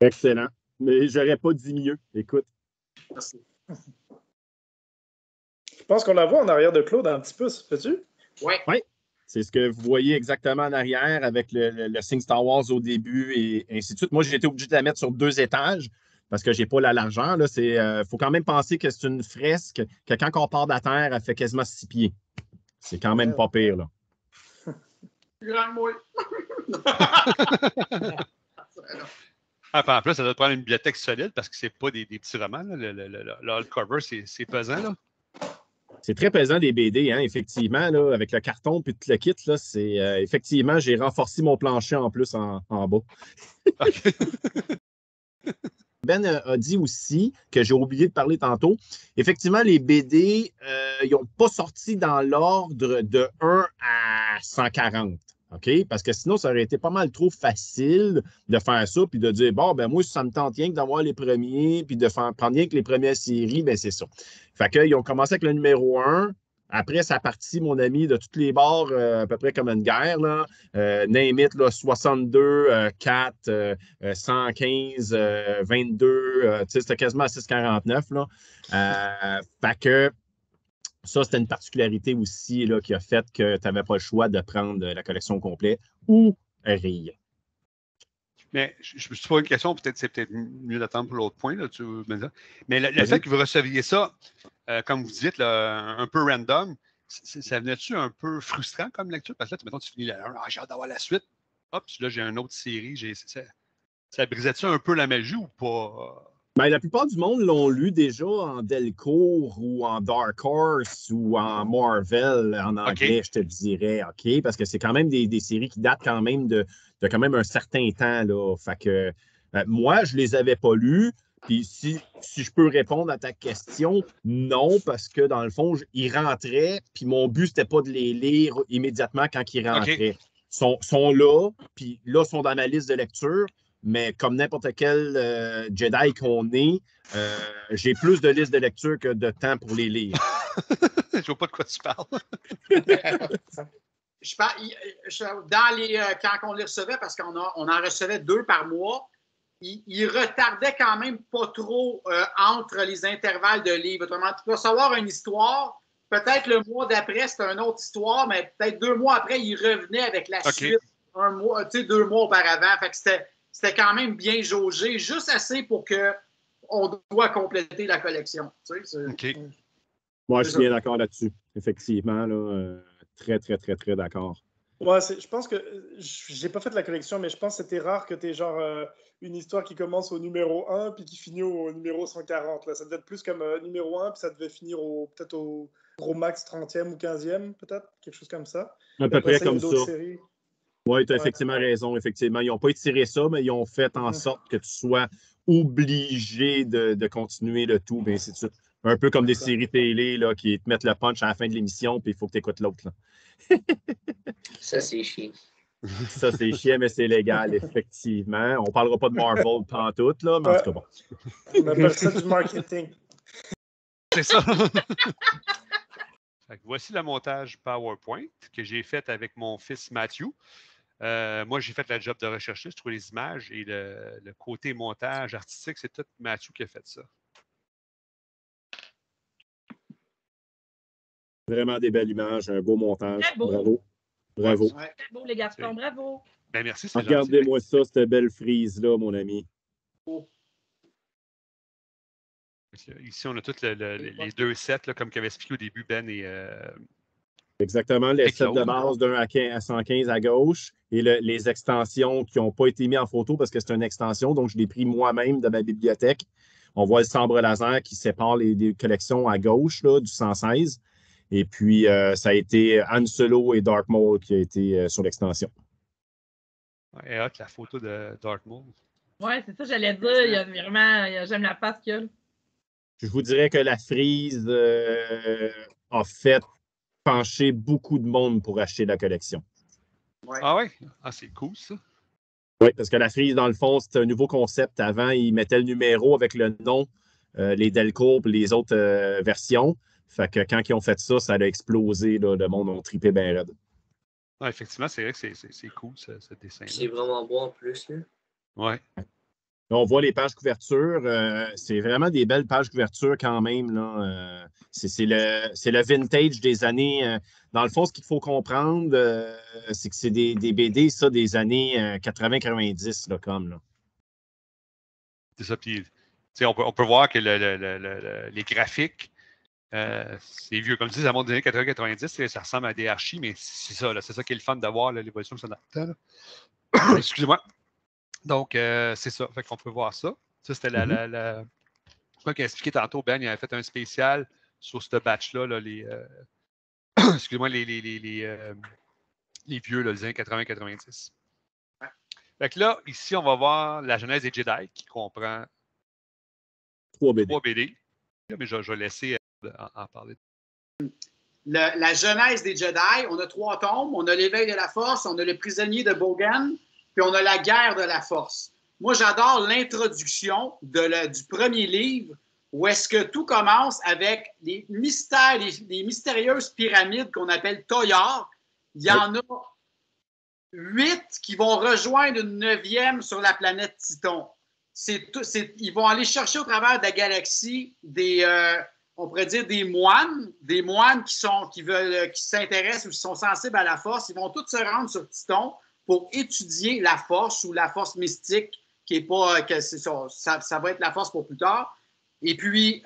Excellent. Mais j'aurais pas dit mieux. Écoute. Merci. pense qu'on la voit en arrière de Claude un petit peu, ça se fait-tu? Oui. Oui, c'est ce que vous voyez exactement en arrière avec le signe Star Wars au début et ainsi de suite. Moi, j'ai été obligé de la mettre sur 2 étages parce que je n'ai pas la largeur. Il faut quand même penser que c'est une fresque que quand on part de la Terre, elle fait quasiment 6 pieds. C'est quand même pas pire, là. Grand moi. En plus, ça doit prendre une bibliothèque solide parce que c'est pas des petits romans. Là. Le hardcover, c'est pesant. Là. C'est très pesant des BD, hein, effectivement, là, avec le carton et tout le kit. Là, effectivement, j'ai renforcé mon plancher en plus en bas. Okay. Ben a dit aussi, que j'ai oublié de parler tantôt, effectivement, les BD, ils n'ont pas sorti dans l'ordre de 1 à 140. OK? Parce que sinon, ça aurait été pas mal trop facile de faire ça, puis de dire, bon, ben moi, si ça me tente rien que d'avoir les premiers, puis de prendre rien que les premières séries, ben c'est ça. Fait qu'ils ont commencé avec le numéro 1. Après, ça a parti, mon ami, de toutes les bords, à peu près comme une guerre, là. Name it, là, 62, 4, 115, 22, c'était quasiment à 6,49, là. Fait que ça, c'était une particularité aussi là, qui a fait que tu n'avais pas le choix de prendre la collection complète ou rien. Mais je me suis posé une question, c'est peut-être mieux d'attendre pour l'autre point. Là, mais le fait que vous receviez ça, comme vous dites, là, un peu random, ça venait-tu un peu frustrant comme lecture? Parce que là, mettons, tu finis la 1, j'ai hâte d'avoir la suite. Hop, là, j'ai une autre série. Ça brisait-tu un peu la magie ou pas? Ben, la plupart du monde l'ont lu déjà en Delcourt ou en Dark Horse ou en Marvel en anglais, je te dirais, OK? Parce que c'est quand même des séries qui datent quand même de quand même un certain temps, là. Fait que moi, je les avais pas lus. Puis si je peux répondre à ta question, non, parce que dans le fond, ils rentraient, puis mon but, c'était pas de les lire immédiatement quand ils rentraient. Ils sont là, puis là, ils sont dans ma liste de lecture. Mais comme n'importe quel Jedi qu'on est, j'ai plus de listes de lecture que de temps pour les lire. Je vois pas de quoi tu parles. Quand on les recevait, parce qu'on en recevait 2 par mois, ils retardaient quand même pas trop entre les intervalles de livres. Autrement, tu peux recevoir une histoire, peut-être le mois d'après, c'était une autre histoire, mais peut-être 2 mois après, ils revenaient avec la suite, 2 mois auparavant. Fait que c'était quand même bien jaugé, juste assez pour qu'on doit compléter la collection. Moi, je suis bien d'accord là-dessus. Effectivement, là, très, très, très, très d'accord. Ouais, je pense que j'ai pas fait la collection, mais je pense que c'était rare que tu aies genre une histoire qui commence au numéro 1 puis qui finit au numéro 140. Là. Ça devait être plus comme numéro 1, puis ça devait finir peut-être au gros max 30e ou 15e, peut-être, quelque chose comme ça. À peu près comme ça. Oui, tu as effectivement raison. Effectivement, ils n'ont pas étiré ça, mais ils ont fait en sorte que tu sois obligé de continuer le tout, et ainsi de suite. Un peu comme des séries télé là, qui te mettent le punch à la fin de l'émission, puis il faut que tu écoutes l'autre. Ça, c'est chiant. Ça, c'est chiant, mais c'est légal, effectivement. On ne parlera pas de Marvel pantoute, là, mais en tout cas, bon. On appelle ça du marketing. C'est ça. Voici le montage PowerPoint que j'ai fait avec mon fils Matthew. Moi, j'ai fait la job de rechercher, je trouve les images et le côté montage artistique, c'est tout Matthew qui a fait ça. Vraiment des belles images, un beau montage. Très beau. Bravo. Bravo. Très beau, les garçons, bravo. Ben, merci. Regardez-moi ça, cette belle frise-là, mon ami. Ici, on a tous les 2 sets, là, comme qu'avait expliqué au début Ben et. Exactement, les sets de base d'un à 115 à gauche et les extensions qui n'ont pas été mis en photo parce que c'est une extension, donc je l'ai pris moi-même de ma bibliothèque. On voit le sabre laser qui sépare les collections à gauche là, du 116. Et puis, ça a été Han Solo et Darth Maul qui a été sur l'extension. Et hâte la photo de Darth Maul. Oui, c'est ça, j'allais dire. Il y a vraiment, j'aime la face qu'il y a. Je vous dirais que la frise a fait pencher beaucoup de monde pour acheter la collection. Ouais. Ah oui? Ah, c'est cool, ça. Oui, parce que la frise, dans le fond, c'était un nouveau concept. Avant, ils mettaient le numéro avec le nom, les Delcourt et les autres versions. Fait que quand ils ont fait ça, ça a explosé. Là, le monde a trippé bien raide. Ah, effectivement, c'est vrai que c'est cool, ce dessin-là. C'est vraiment beau en plus. Oui. Là, on voit les pages couverture. C'est vraiment des belles pages couverture quand même. Là. C'est le vintage des années. Dans le fond, ce qu'il faut comprendre, c'est que c'est des BD, ça, des années 80-90, là, comme. Là. C'est ça. Puis, on peut voir que les graphiques, c'est vieux. Comme tu dis, ça monte des années 80-90, ça ressemble à des archis, mais c'est ça. C'est ça qui est le fun d'avoir l'évolution que ça a. Excusez-moi. Donc, c'est ça. Fait qu'on peut voir ça. Ça, c'était je crois qu'il a expliqué tantôt, Ben, il avait fait un spécial sur ce batch-là, là, excusez-moi, les vieux, là, les années 80-90. Ouais. Fait que là, ici, on va voir la genèse des Jedi qui comprend 3 BD. Mais je vais laisser en parler. La genèse des Jedi, on a 3 tomes. On a l'éveil de la Force, on a le prisonnier de Bogan, puis on a la guerre de la Force. Moi, j'adore l'introduction du premier livre où est-ce que tout commence avec les mystères, les mystérieuses pyramides qu'on appelle Toyar. Il y en a 8 qui vont rejoindre une 9e sur la planète Titon. Ils vont aller chercher au travers de la galaxie on pourrait dire des moines qui s'intéressent ou qui sont sensibles à la Force. Ils vont tous se rendre sur Titon pour étudier la Force ou la Force mystique, qui est pas, ça va être la Force pour plus tard. Et puis,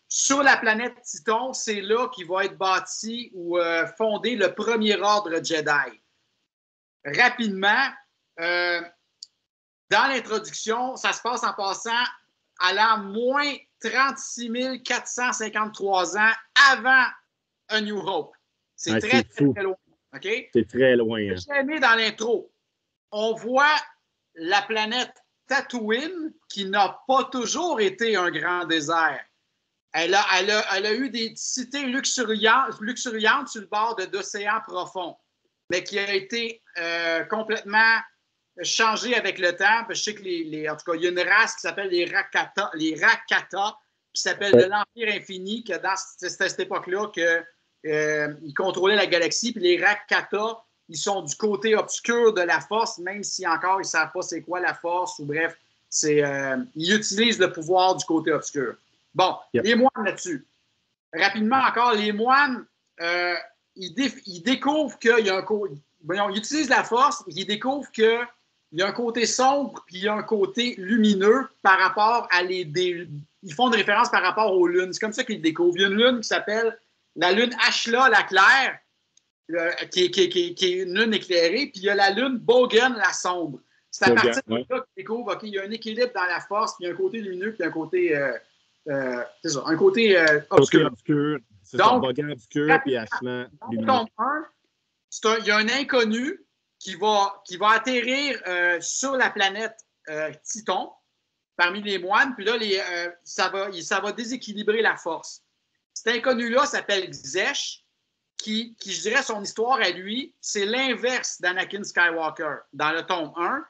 sur la planète Titon, c'est là qu'il va être bâti ou fondé le premier ordre Jedi. Rapidement, dans l'introduction, ça se passe en passant à l'an moins 36 453 ans avant A New Hope. C'est très loin. Okay? C'est très loin. Hein. J'ai aimé dans l'intro. On voit la planète Tatooine, qui n'a pas toujours été un grand désert. Elle a eu des cités luxuriantes sur le bord d'océans profonds, mais qui a été complètement changée avec le temps. Je sais que en tout cas, il y a une race qui s'appelle les Rakata, qui s'appelle de l'Empire infini, que dans cette époque-là, ils contrôlaient la galaxie, puis les Rakata, ils sont du côté obscur de la Force, même si encore ils ne savent pas c'est quoi la Force, ou bref, ils utilisent le pouvoir du côté obscur. Bon, les moines là-dessus. Rapidement encore, les moines, ils découvrent qu'il y a un côté... Ils utilisent la Force, ils découvrent qu'il y a un côté sombre, puis il y a un côté lumineux par rapport à ils font une référence par rapport aux lunes. C'est comme ça qu'ils découvrent. Il y a une lune qui s'appelle la lune Ashla, la claire, qui est une lune éclairée, puis il y a la lune Bogan, la sombre. C'est à partir de là qu'ils découvrent qu'il y a un équilibre dans la Force, puis il y a un côté lumineux, puis un côté, c'est ça, un côté obscur. C'est donc, Bogan obscur, puis Ashla lumineux. Il y a un inconnu qui va atterrir sur la planète Titon, parmi les moines, puis là, ça va déséquilibrer la Force. Cet inconnu-là s'appelle Xesh, qui, je dirais, son histoire à lui, c'est l'inverse d'Anakin Skywalker. Dans le tome 1,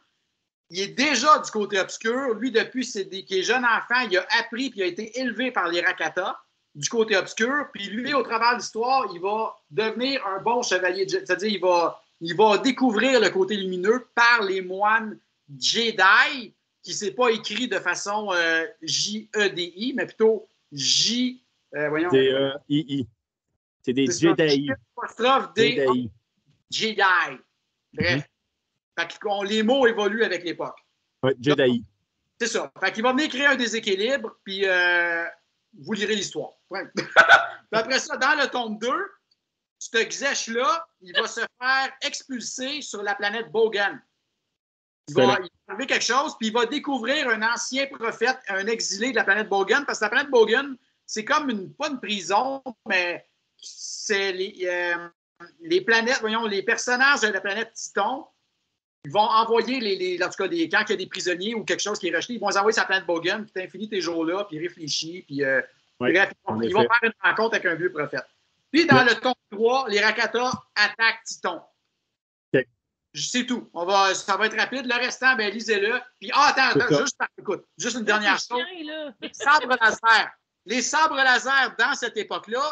il est déjà du côté obscur. Lui, depuis qu'il est jeune enfant, il a appris puis il a été élevé par les Rakata du côté obscur. Puis lui, au travers de l'histoire, il va devenir un bon chevalier. C'est-à-dire, il va découvrir le côté lumineux par les moines Jedi, qui ne s'est pas écrit de façon J-E-D-I, mais plutôt D-E-I-I. C'est des Jedi. Jedi. Bref. Les mots évoluent avec l'époque. Oui, Jedi. C'est ça. Fait qu'il va venir créer un déséquilibre, puis vous lirez l'histoire. Après ça, dans le tome 2, ce Xesh-là, il va se faire expulser sur la planète Bogan. Il va arriver quelque chose, puis il va découvrir un ancien prophète, un exilé de la planète Bogan, parce que la planète Bogan, c'est comme pas une prison, mais c'est les planètes, les personnages de la planète Titon, ils vont envoyer en tout cas, quand il y a des prisonniers ou quelque chose qui est rejeté, ils vont les envoyer sur la planète Bogan, puis t'infinis tes jours-là, puis réfléchis, puis bref, ils vont faire une rencontre avec un vieux prophète. Puis dans le tome 3, les Rakata attaquent Titon. Okay. C'est tout. Ça va être rapide. Le restant, lisez-le. Puis, écoute, juste une dernière chose. Les sabres laser. Les sabres laser, dans cette époque-là,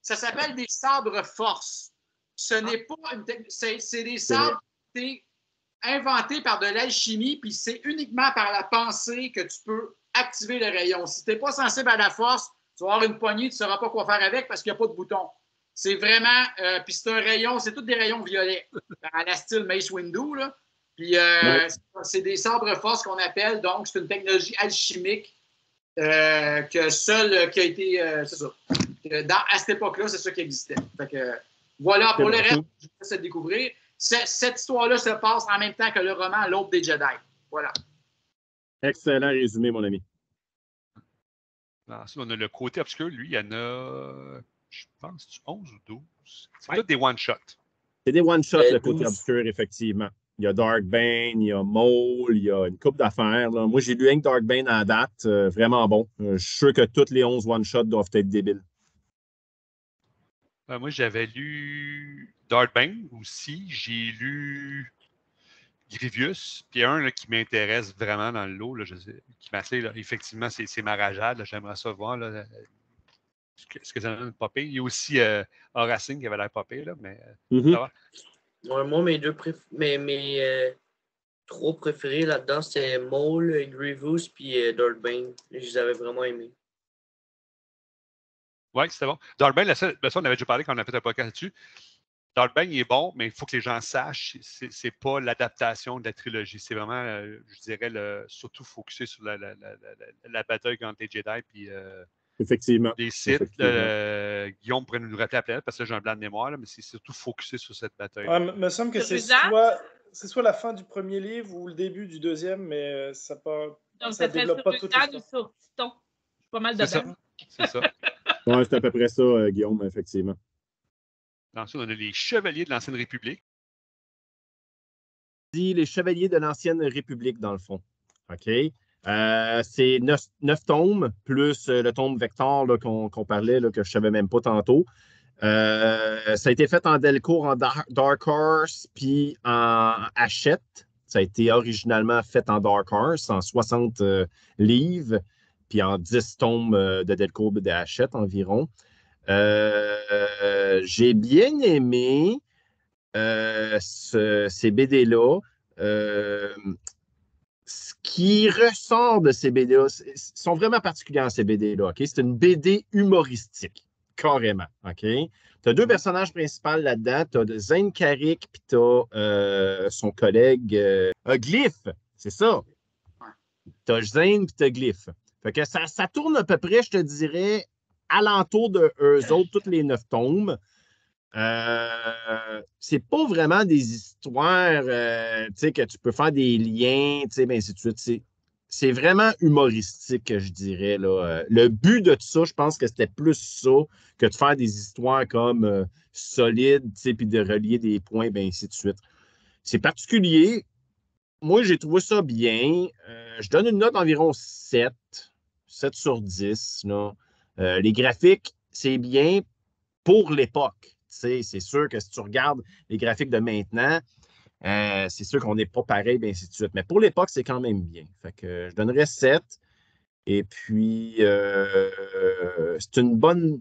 ça s'appelle des sabres force. Ce n'est pas c'est des sabres inventé par de l'alchimie, puis c'est uniquement par la pensée que tu peux activer le rayon. Si tu n'es pas sensible à la force, tu vas avoir une poignée, tu ne sauras pas quoi faire avec parce qu'il n'y a pas de bouton. C'est vraiment... puis c'est un rayon, c'est tous des rayons violets, à la style Mace Windu, là. Puis c'est des sabres force qu'on appelle, donc c'est une technologie alchimique que seule qui a été... c'est ça. À cette époque-là, c'est ça qui existait. Fait que, voilà, pour le reste, je vous laisse le découvrir. Cette histoire-là se passe en même temps que le roman L'Aube des Jedi. Voilà. Excellent résumé, mon ami. Ensuite, on a le côté obscur. Lui, il y en a, je pense, 11 ou 12. C'est tous des one-shots. C'est des one-shots, le côté obscur, effectivement. Il y a Darkbane, il y a Maul, il y a une couple d'affaires. Moi, j'ai lu Hank Darkbane en date. Vraiment bon. Je suis sûr que tous les 11 one-shots doivent être débiles. Moi, j'avais lu Darkbane aussi. J'ai lu Grievous. Puis un là, qui m'intéresse vraiment dans le lot, là, qui m'assait, là, effectivement, c'est ma rajade. J'aimerais ça voir là, ce que ça donne popper. Il y a aussi Horacing qui avait l'air popper, là, mais ça va. Ouais, moi, mes trois préférés là-dedans, c'était Maul, Grievous puis Darkbane. Je les avais vraiment aimés. Oui, c'était bon. Darkbane, ça, on avait déjà parlé quand on a fait un podcast là-dessus. Darkbane, il est bon, mais il faut que les gens sachent, c'est pas l'adaptation de la trilogie. C'est vraiment, je dirais, surtout focusé sur la bataille entre les Jedi puis effectivement. les Sith. Guillaume pourrait nous rappeler après, parce que j'ai un blanc de mémoire, là, mais c'est surtout focusé sur cette bataille. Ouais, me semble que c'est soit la fin du premier livre ou le début du deuxième, mais ça ne développe pas tout ça. Sur Titon. Pas mal de ça. C'est ça. Oui, c'est à peu près ça, Guillaume, effectivement. Ensuite, on a les Chevaliers de l'Ancienne République. Les Chevaliers de l'Ancienne République, dans le fond. OK? C'est 9 tomes, plus le tome Vector qu'on parlait, là, que je ne savais même pas tantôt. Ça a été fait en Delcourt, en Dark Horse, puis en Hachette. Ça a été originalement fait en Dark Horse, en 60 livres, puis en 10 tomes de Delcourt et de Hachette environ. J'ai bien aimé ces BD-là. Ce qui ressort de ces BD-là, sont vraiment particuliers, ces BD-là. Okay? C'est une BD humoristique, carrément. Okay? Tu as deux personnages principaux là-dedans. Tu as Zane Carrick, puis tu as son collègue Glyph. C'est ça. Tu as Zane, puis tu as Glyph. Fait que ça tourne à peu près, je te dirais, alentour de eux autres, toutes les 9 tomes. C'est pas vraiment des histoires que tu peux faire des liens, ben ainsi de suite. C'est vraiment humoristique, je dirais. Là. Le but de tout ça, je pense que c'était plus ça que de faire des histoires comme solides, puis de relier des points, ben ainsi de suite. C'est particulier. Moi, j'ai trouvé ça bien. Je donne une note environ 7 sur 10. Là. Les graphiques, c'est bien pour l'époque. C'est sûr que si tu regardes les graphiques de maintenant, c'est sûr qu'on n'est pas pareil, bien ainsi de suite. Mais pour l'époque, c'est quand même bien. Fait que je donnerais 7. Et puis, c'est une bonne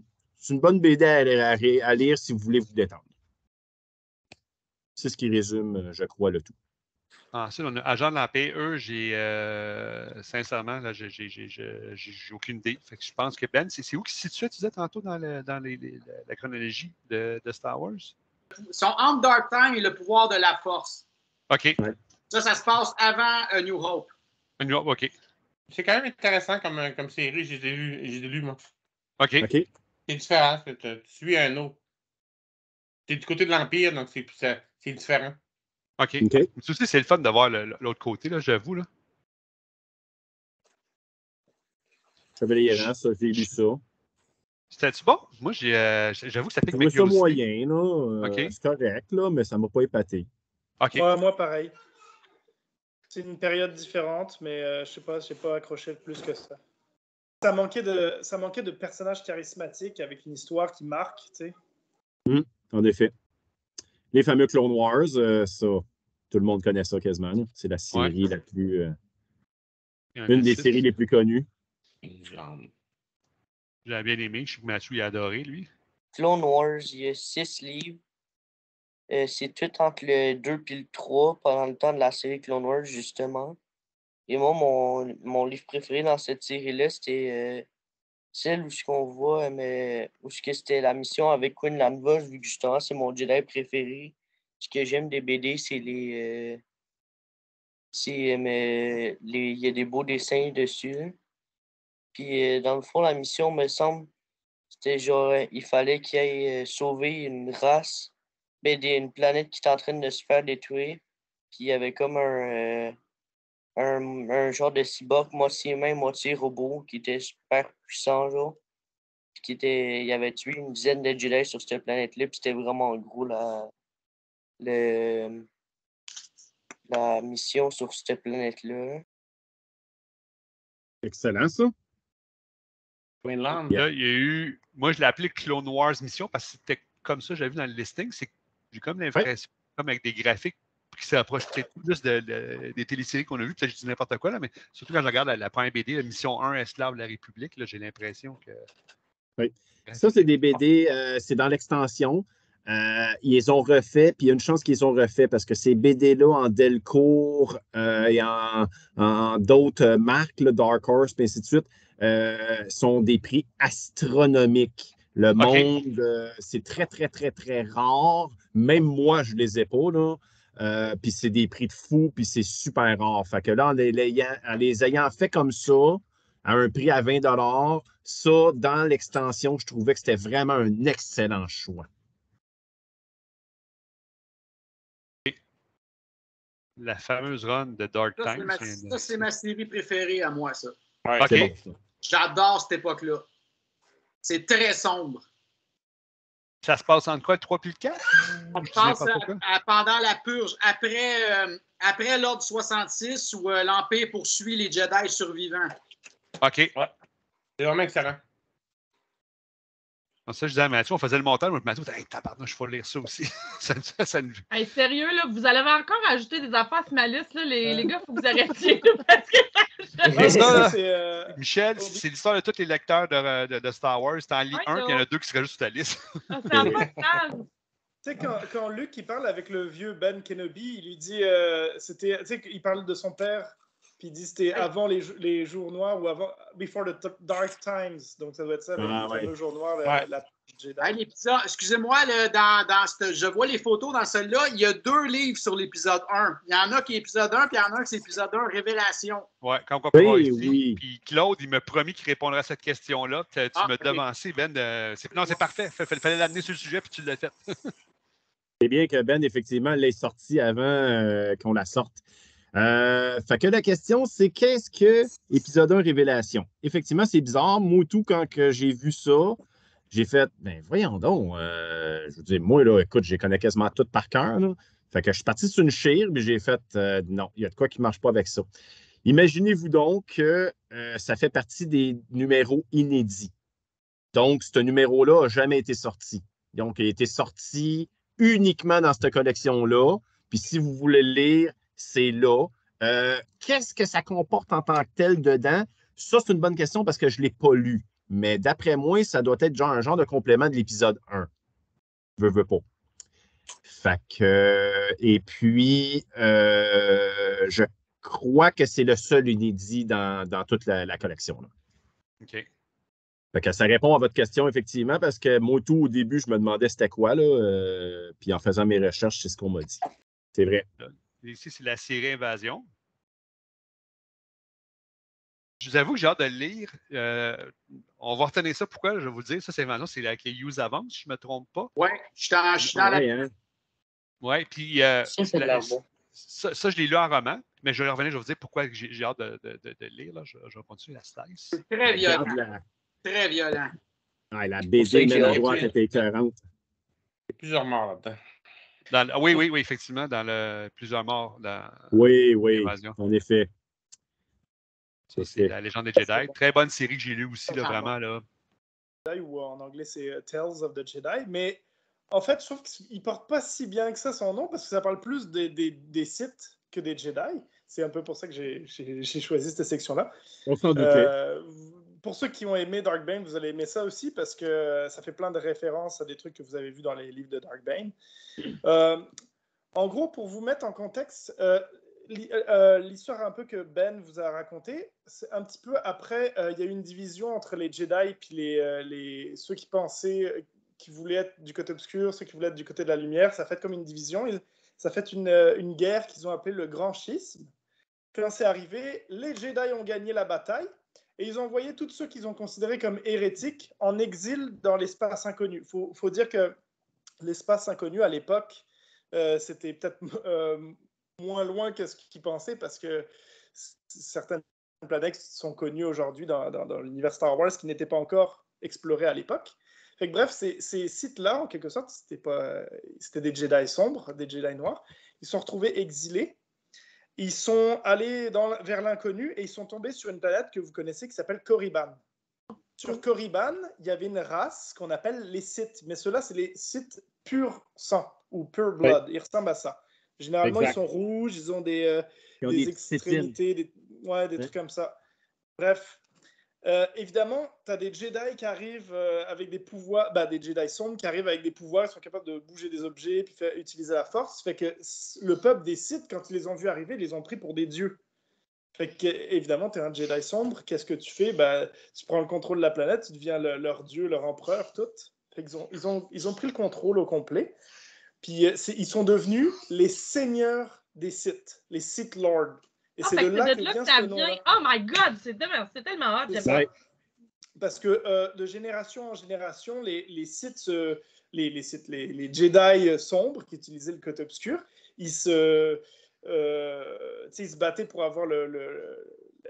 BD à lire si vous voulez vous détendre. C'est ce qui résume, je crois, le tout. Ensuite, on a Agent de la paix. Eux, sincèrement, là, j'ai aucune idée. Fait que je pense que Ben, c'est où qui se situe, tu disais tantôt, dans la chronologie de Star Wars? Ils sont entre Dark Time et le pouvoir de la force. OK. Ouais. Ça se passe avant A New Hope. A New Hope, OK. C'est quand même intéressant comme série. J'ai lu, moi. OK. C'est différent. Tu suis un autre. C'est du côté de l'Empire, donc c'est différent. OK. Mais aussi, c'est le fun de voir l'autre côté, là, j'avoue. Là. Chevalier errant, ça, j'ai lu ça. C'était-tu bon? Moi, j'avoue que ça pique ma curiosité. Ça moyen, là. Okay. C'est correct, là, mais ça ne m'a pas épaté. OK. Moi, pareil. C'est une période différente, mais je n'ai pas accroché plus que ça. Ça manquait de personnages charismatiques avec une histoire qui marque, tu sais. En effet. Les fameux Clone Wars, ça, tout le monde connaît ça quasiment. C'est la série la plus... une des séries les plus connues. J'avais bien aimé. Je sais que Mathieu a adoré, lui. Clone Wars, il y a 6 livres. C'est tout entre le 2 et le 3 pendant le temps de la série Clone Wars, justement. Et moi, mon livre préféré dans cette série-là, c'était celle où on voit, où c'était la mission avec Queen Lanva, vu que justement, c'est mon Jedi préféré. Ce que j'aime des BD, c'est il y a des beaux dessins dessus. Puis, dans le fond, la mission, me semble, c'était genre, il fallait qu'il aille sauver une race, une planète qui était en train de se faire détruire. Puis il y avait comme un genre de cyborg, moitié humain, moitié robot, qui était super puissant, genre. Puis il avait tué une dizaine de Jedi sur cette planète-là, puis c'était vraiment gros la mission sur cette planète-là. Excellent, ça. Queenland. Là, il y a eu. Moi, je l'ai appelé Clone Wars Mission parce que c'était comme ça, j'avais vu dans le listing. C'est que j'ai comme l'impression, comme avec des graphiques qui s'approchent peut-être plus des téléséries qu'on a vues. Peut-être que je dis n'importe quoi, là, mais surtout quand je regarde la première BD, la Mission 1, Esclave de la République, là, j'ai l'impression que. Oui. Ça, c'est des BD, c'est dans l'extension. Ils les ont refait, puis il y a une chance qu'ils les ont refait parce que ces BD-là en Delcourt et en d'autres marques, là, Dark Horse, et ainsi de suite, sont des prix astronomiques. Le monde, c'est très, très, très, très rare. Même moi, je ne les ai pas, là. Puis c'est des prix de fou, puis c'est super rare. Fait que là, en les ayant fait comme ça, à un prix à 20 $, ça, dans l'extension, je trouvais que c'était vraiment un excellent choix. La fameuse run de Dark Times. Ça, c'est ma série préférée à moi, ça. Ouais, OK. C'est bon, ça. J'adore cette époque-là. C'est très sombre. Ça se passe entre quoi, le 3 puis le 4? On passe pendant la purge, après l'Ordre 66, où l'Empire poursuit les Jedi survivants. OK. Ouais. C'est vraiment excellent. Ça, je disais à Mathieu, on faisait le montage, mais Mathieu, hey, tabarnak, je faut lire ça aussi. ça Hey, sérieux, là, vous allez encore ajouter des affaires à ma liste, là, les gars, il faut que vous arrêtiez. Parce que ça, Michel, c'est l'histoire de tous les lecteurs de Star Wars. T'en lis un, puis il y en a deux qui se rajoutent sur ta liste. Ça n'a pas de sens. Tu sais, quand Luke il parle avec le vieux Ben Kenobi, il lui dit, il parle de son père, puis il dit c'était avant les jours noirs ou avant, before the dark times. Donc ça doit être ça, le fameux jour noir, la Jedi. Hey, l'épisode, excusez-moi, je vois les photos dans celle-là. Il y a 2 livres sur l'épisode 1. Il y en a qui est épisode 1, puis il y en a qui c'est épisode 1, Révélation. Ouais, quand on comprend ici. Oui. Puis Claude, il m'a promis qu'il répondrait à cette question-là. Tu m'as devancé, Ben. Non, c'est parfait. Il fallait l'amener sur le sujet, puis tu l'as fait. C'est bien que Ben, effectivement, l'ait sorti avant qu'on la sorte. Fait que la question, c'est qu'est-ce que épisode 1 Révélation? Effectivement, c'est bizarre. Moi, tout, quand j'ai vu ça, j'ai fait, ben voyons donc. Je veux dire, moi, là, écoute, je les connais quasiment toutes par cœur. Là. Fait que je suis parti sur une chire, puis j'ai fait, non, il y a de quoi qui ne marche pas avec ça. Imaginez-vous donc que ça fait partie des numéros inédits. Donc, ce numéro-là n'a jamais été sorti. Donc, il a été sorti uniquement dans cette collection-là. Puis si vous voulez le lire, c'est là. Qu'est-ce que ça comporte en tant que tel dedans? Ça, c'est une bonne question parce que je ne l'ai pas lu. Mais d'après moi, ça doit être un genre de complément de l'épisode 1. Veux pas. Fait que, et puis, je crois que c'est le seul inédit dans toute la collection. Là. OK. Fait que ça répond à votre question, effectivement, parce que moi, tout au début, je me demandais c'était quoi, là. Puis en faisant mes recherches, c'est ce qu'on m'a dit. C'est vrai. Ici, c'est la série Invasion. Je vous avoue que j'ai hâte de le lire. On va retenir ça. Pourquoi? Je vais vous le dire. Ça, c'est Invasion. C'est avec les Use Avant, si je ne me trompe pas. Oui, je suis dans la... Hein? Oui, puis Ça, c'est de l'amour. ça, je l'ai lu en roman, mais je vais revenir, je vais vous dire pourquoi j'ai hâte de le lire. Là. Je vais continuer la slice. C'est très violent. Très violent. Ah, la BD, même à droite, était écœurante. Il y a plusieurs morts là-dedans. Oui, effectivement, dans plusieurs morts. Oui, l'invasion. en effet. Ça, c'est la légende des Jedi. Très bonne série que j'ai lue aussi, là, vraiment. Là. Ou en anglais, c'est Tales of the Jedi. Mais en fait, je trouve qu'il ne porte pas si bien que ça son nom parce que ça parle plus des Sith que des Jedi. C'est un peu pour ça que j'ai choisi cette section-là. On s'en doutait. pour ceux qui ont aimé Dark Bane, vous allez aimer ça aussi parce que ça fait plein de références à des trucs que vous avez vus dans les livres de Dark Bane. En gros, pour vous mettre en contexte, l'histoire un peu que Ben vous a racontée, c'est un petit peu après, il y a eu une division entre les Jedi et ceux qui pensaient, qui voulaient être du côté obscur, ceux qui voulaient être du côté de la lumière. Ça fait comme une division. Ça fait une guerre qu'ils ont appelée le Grand Schisme. Quand c'est arrivé, les Jedi ont gagné la bataille et ils ont envoyé tous ceux qu'ils ont considérés comme hérétiques en exil dans l'espace inconnu. Il faut dire que l'espace inconnu, à l'époque, c'était peut-être moins loin que ce qu'ils pensaient parce que certaines planètes sont connues aujourd'hui dans l'univers Star Wars qui n'étaient pas encore explorées à l'époque. Fait que, bref, ces sites-là, en quelque sorte, c'était des Jedi sombres, des Jedi noirs. Ils se sont retrouvés exilés. Ils sont allés vers l'inconnu et ils sont tombés sur une planète que vous connaissez qui s'appelle Korriban. Sur Korriban, il y avait une race qu'on appelle les Sith, mais ceux-là, c'est les Sith pur sang ou pure blood. Ils ressemblent à ça. Généralement, ils sont rouges, ils ont des extrémités, des trucs comme ça. Bref, évidemment, tu as des Jedi qui arrivent avec des pouvoirs, des Jedi sombres qui arrivent avec des pouvoirs, ils sont capables de bouger des objets puis utiliser la force. Fait que le peuple des Sith, quand ils les ont vus arriver, ils les ont pris pour des dieux. Fait que, évidemment, tu es un Jedi sombre. Qu'est-ce que tu fais? Tu prends le contrôle de la planète, tu deviens leur dieu, leur empereur, tout. Fait qu'ils ils ont pris le contrôle au complet. Puis ils sont devenus les seigneurs des Sith, les Sith Lords. Et c'est de là que vient ce nom-là. Oh my God, c'est tellement hot. Parce que de génération en génération, les Sith, les Jedi sombres qui utilisaient le côté obscur, ils se battaient pour avoir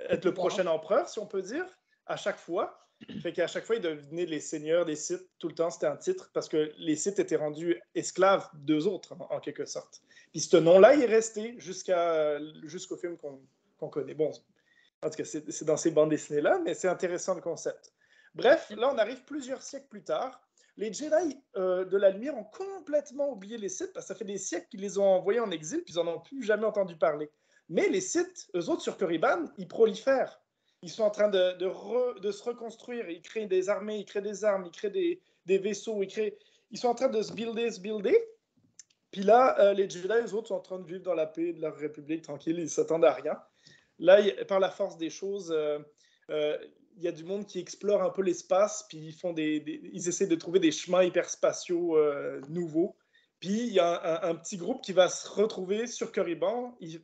être le prochain empereur, si on peut dire, à chaque fois. Fait qu'à chaque fois, ils devenaient les seigneurs des Sith. Tout le temps, c'était un titre parce que les Sith étaient rendus esclaves d'eux autres, en quelque sorte. Puis ce nom-là, il est resté jusqu'au film qu'on connaît. Bon, en tout cas, c'est dans ces bandes dessinées-là, mais c'est intéressant le concept. Bref, là, on arrive plusieurs siècles plus tard. Les Jedi de la Lumière ont complètement oublié les Sith parce que ça fait des siècles qu'ils les ont envoyés en exil puis ils n'en ont plus jamais entendu parler. Mais les Sith, eux autres, sur Korriban, ils prolifèrent. Ils sont en train de se reconstruire. Ils créent des armées, ils créent des armes, ils créent des vaisseaux. Ils sont en train de se builder. Puis là, les Jedi, eux autres, sont en train de vivre dans la paix de leur république tranquille. Ils ne s'attendent à rien. Là, par la force des choses, il y a du monde qui explore un peu l'espace, puis ils essaient de trouver des chemins hyperspatiaux nouveaux. Puis il y a un petit groupe qui va se retrouver sur Korriban. Ils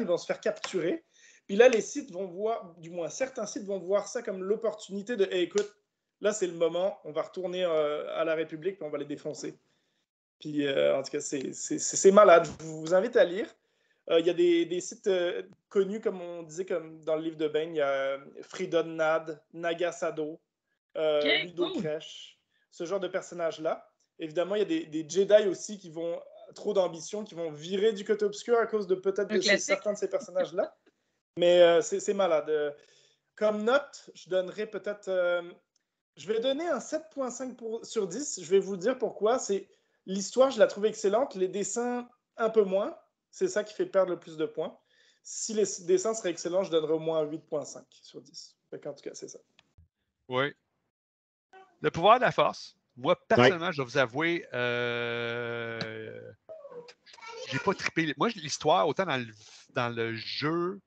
vont se faire capturer. Puis là, les sites vont voir, du moins certains sites vont voir ça comme l'opportunité de hey, écoute, là c'est le moment, on va retourner à la République, puis on va les défoncer. Puis en tout cas, c'est malade. Je vous invite à lire. Il y a des sites connus, comme on disait, comme dans le livre de Ben, il y a Freedom Nad, Nagasado, Ludo Kresh, ce genre de personnages-là. Évidemment, il y a des Jedi aussi qui vont, trop d'ambition, qui vont virer du côté obscur à cause de peut-être certains de ces personnages-là. Mais c'est malade. Comme note, je donnerais peut-être... je vais donner un 7.5 sur 10. Je vais vous dire pourquoi. L'histoire, je la trouve excellente. Les dessins, un peu moins. C'est ça qui fait perdre le plus de points. Si les dessins seraient excellents, je donnerais au moins un 8.5 sur 10. En tout cas, c'est ça. Oui. Le pouvoir de la force. Moi, personnellement, je vais vous avouer, j'ai pas trippé. Moi, l'histoire, autant dans le jeu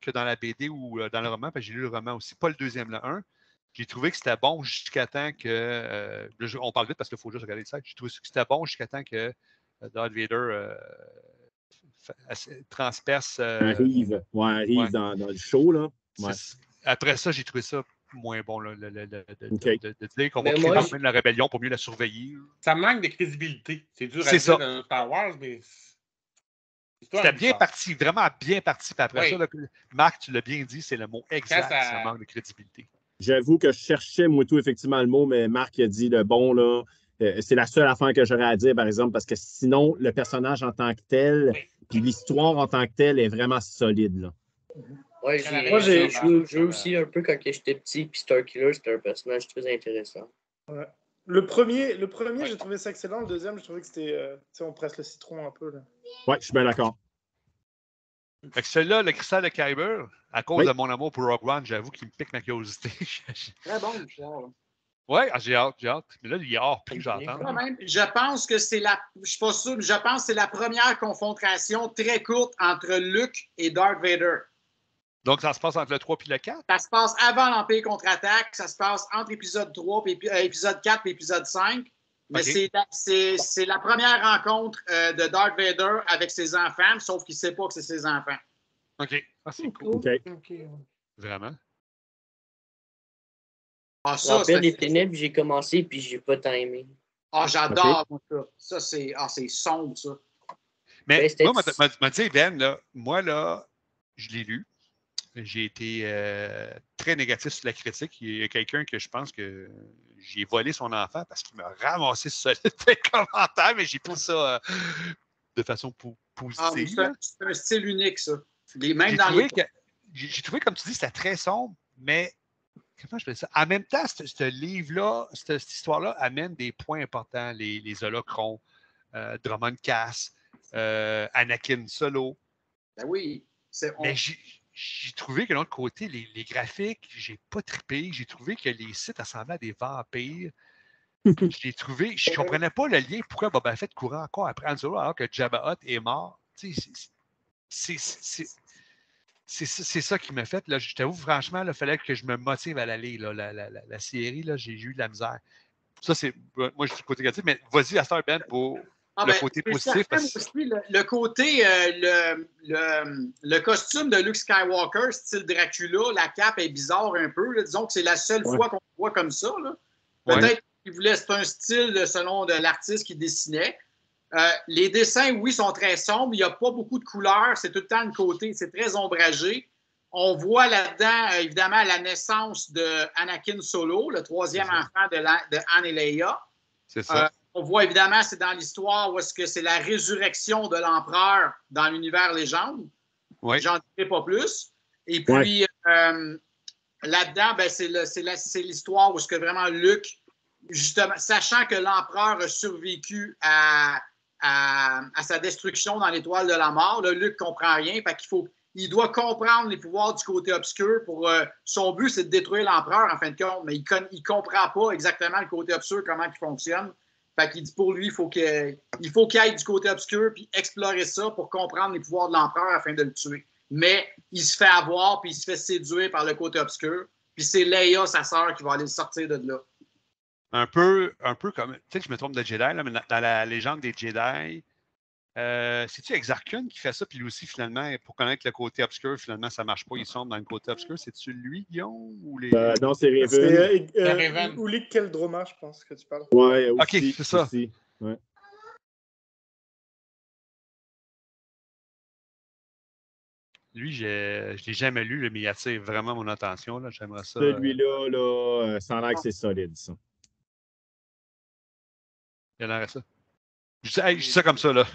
que dans la BD ou dans le roman, parce que j'ai lu le roman aussi, pas le deuxième, le 1, j'ai trouvé que c'était bon jusqu'à temps que... on parle vite parce qu'il faut juste regarder ça. J'ai trouvé que c'était bon jusqu'à temps que Darth Vader transperce... arrive dans le show, là. Ouais. Après ça, j'ai trouvé ça moins bon, là, de dire qu'on va Mais créer moi, la rébellion pour mieux la surveiller. Ça manque de crédibilité. C'est dur à C'est dire ça. dans Star Wars, mais... C'était bien parti, vraiment bien parti. Puis après Oui. ça, là, Marc, tu l'as bien dit, c'est le mot exact, ça manque de crédibilité. J'avoue que je cherchais, moi, tout, effectivement, le mot, mais Marc a dit le bon, là. C'est la seule affaire que j'aurais à dire, par exemple, parce que sinon, le personnage en tant que tel, puis l'histoire en tant que telle est vraiment solide, là. Ouais, j'ai joué aussi un peu quand j'étais petit, puis Starkiller, c'était un personnage très intéressant. Ouais. Le premier, j'ai trouvé ça excellent. Le deuxième, je trouvais que c'était... on presse le citron un peu, là. Ouais, je suis bien d'accord. Fait que celui-là, le cristal de Kyber, à cause de mon amour pour Rogue One, j'avoue qu'il me pique ma curiosité. Très bon, l'histoire. Ouais, j'ai hâte. Mais là, il y a hors prix, j'entends. Je pense que c'est la. Je suis pas sûr, mais je pense que c'est la première confrontation très courte entre Luke et Darth Vader. Donc, ça se passe entre le 3 et le 4? Ça se passe avant l'Empire contre-attaque. Ça se passe entre épisode 3 et épisode 4 et épisode 5. Mais c'est la première rencontre de Darth Vader avec ses enfants, sauf qu'il ne sait pas que c'est ses enfants. OK. Ah, c'est cool. OK. Vraiment? Ah, ça, L'Empire des Ténèbres, j'ai commencé puis j'ai pas tant aimé. Ah, j'adore ça. Ça, c'est sombre, ça. Mais moi, m'a dit, Ben, là, moi, là, je l'ai lu. J'ai été très négatif sur la critique. Il y a quelqu'un que je pense que j'ai volé son enfant parce qu'il m'a ramassé sur des commentaires, mais j'ai pris ça de façon positive. C'est un style unique, ça. J'ai trouvé, comme tu dis, c'était très sombre, mais comment je fais ça? En même temps, ce livre-là, cette histoire-là amène des points importants. Les holocrons, Drummond Cass, Anakin Solo. Ben oui. Mais j'ai trouvé que de l'autre côté, les graphiques, j'ai pas trippé. J'ai trouvé que les sites ressemblaient à des vampires. Je ne comprenais pas le lien. Pourquoi Boba Fett courait encore après Han Solo alors que Jabba Hutt est mort? C'est ça qui m'a fait. Là, je t'avoue, franchement, il fallait que je me motive à l'aller. La série, là, j'ai eu de la misère. Ça, c'est. Moi, je suis côté négatif, mais vas-y, à Star Ben pour le côté positif. Aussi, le côté, le costume de Luke Skywalker, style Dracula, la cape est bizarre un peu. Là. Disons que c'est la seule fois qu'on le voit comme ça. Peut-être qu'il voulait, c'est un style selon de l'artiste qui dessinait. Les dessins, oui, sont très sombres. Il n'y a pas beaucoup de couleurs. C'est tout le temps de côté. C'est très ombragé. On voit là-dedans, évidemment, la naissance de Anakin Solo, le troisième enfant de Han et Leia. C'est ça. On voit évidemment, c'est dans l'histoire où est-ce que c'est la résurrection de l'empereur dans l'univers légende. Oui. J'en dirai pas plus. Et puis, là-dedans, ben, c'est l'histoire où est-ce que vraiment Luke, justement, sachant que l'empereur a survécu à sa destruction dans l'étoile de la mort, là, Luke ne comprend rien. Fait il doit comprendre les pouvoirs du côté obscur. Son but, c'est de détruire l'empereur, en fin de compte, mais il ne comprend pas exactement le côté obscur, comment il fonctionne. Fait qu'il dit pour lui, il faut qu'il aille du côté obscur puis explorer ça pour comprendre les pouvoirs de l'empereur afin de le tuer. Mais il se fait avoir puis il se fait séduire par le côté obscur. Puis c'est Leia, sa sœur, qui va aller le sortir de là. Un peu comme, tu sais que je me trompe de Jedi, là, mais dans la légende des Jedi, c'est-tu Exar Kun qui fait ça, puis lui aussi, finalement, pour connaître le côté obscur, finalement, ça ne marche pas, il sombre dans le côté obscur. C'est-tu lui, Guillaume, ou les... Non, c'est Raven. C'est Ulick Keldroma, je pense que tu parles. Ouais, aussi, OK, c'est ça. Aussi. Ouais. Lui, je ne l'ai jamais lu, mais il attire vraiment mon attention. Là. J'aimerais ça. Celui-là, ça a l'air que c'est solide, ça. Il y en aurait ça. Je dis ça comme ça, là.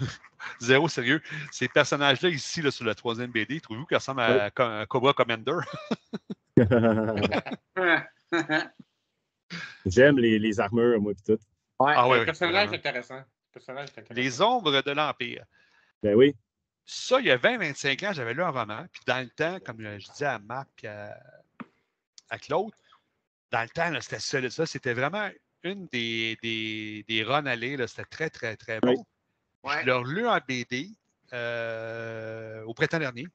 Zéro sérieux. Ces personnages-là, ici, là, sur la 3e BD, trouvez-vous qu'ils ressemblent à un Cobra Commander? J'aime les armures, moi, puis tout. Ouais, personnage intéressant. Les ombres de l'Empire. Ben oui. Ça, il y a 20-25 ans, j'avais lu un roman. Puis dans le temps, comme je disais à Marc et à Claude, dans le temps, c'était solide. Ça, c'était vraiment une des runs allées. C'était très, très, très bon. Oui. Je l'ai lu en BD au printemps dernier.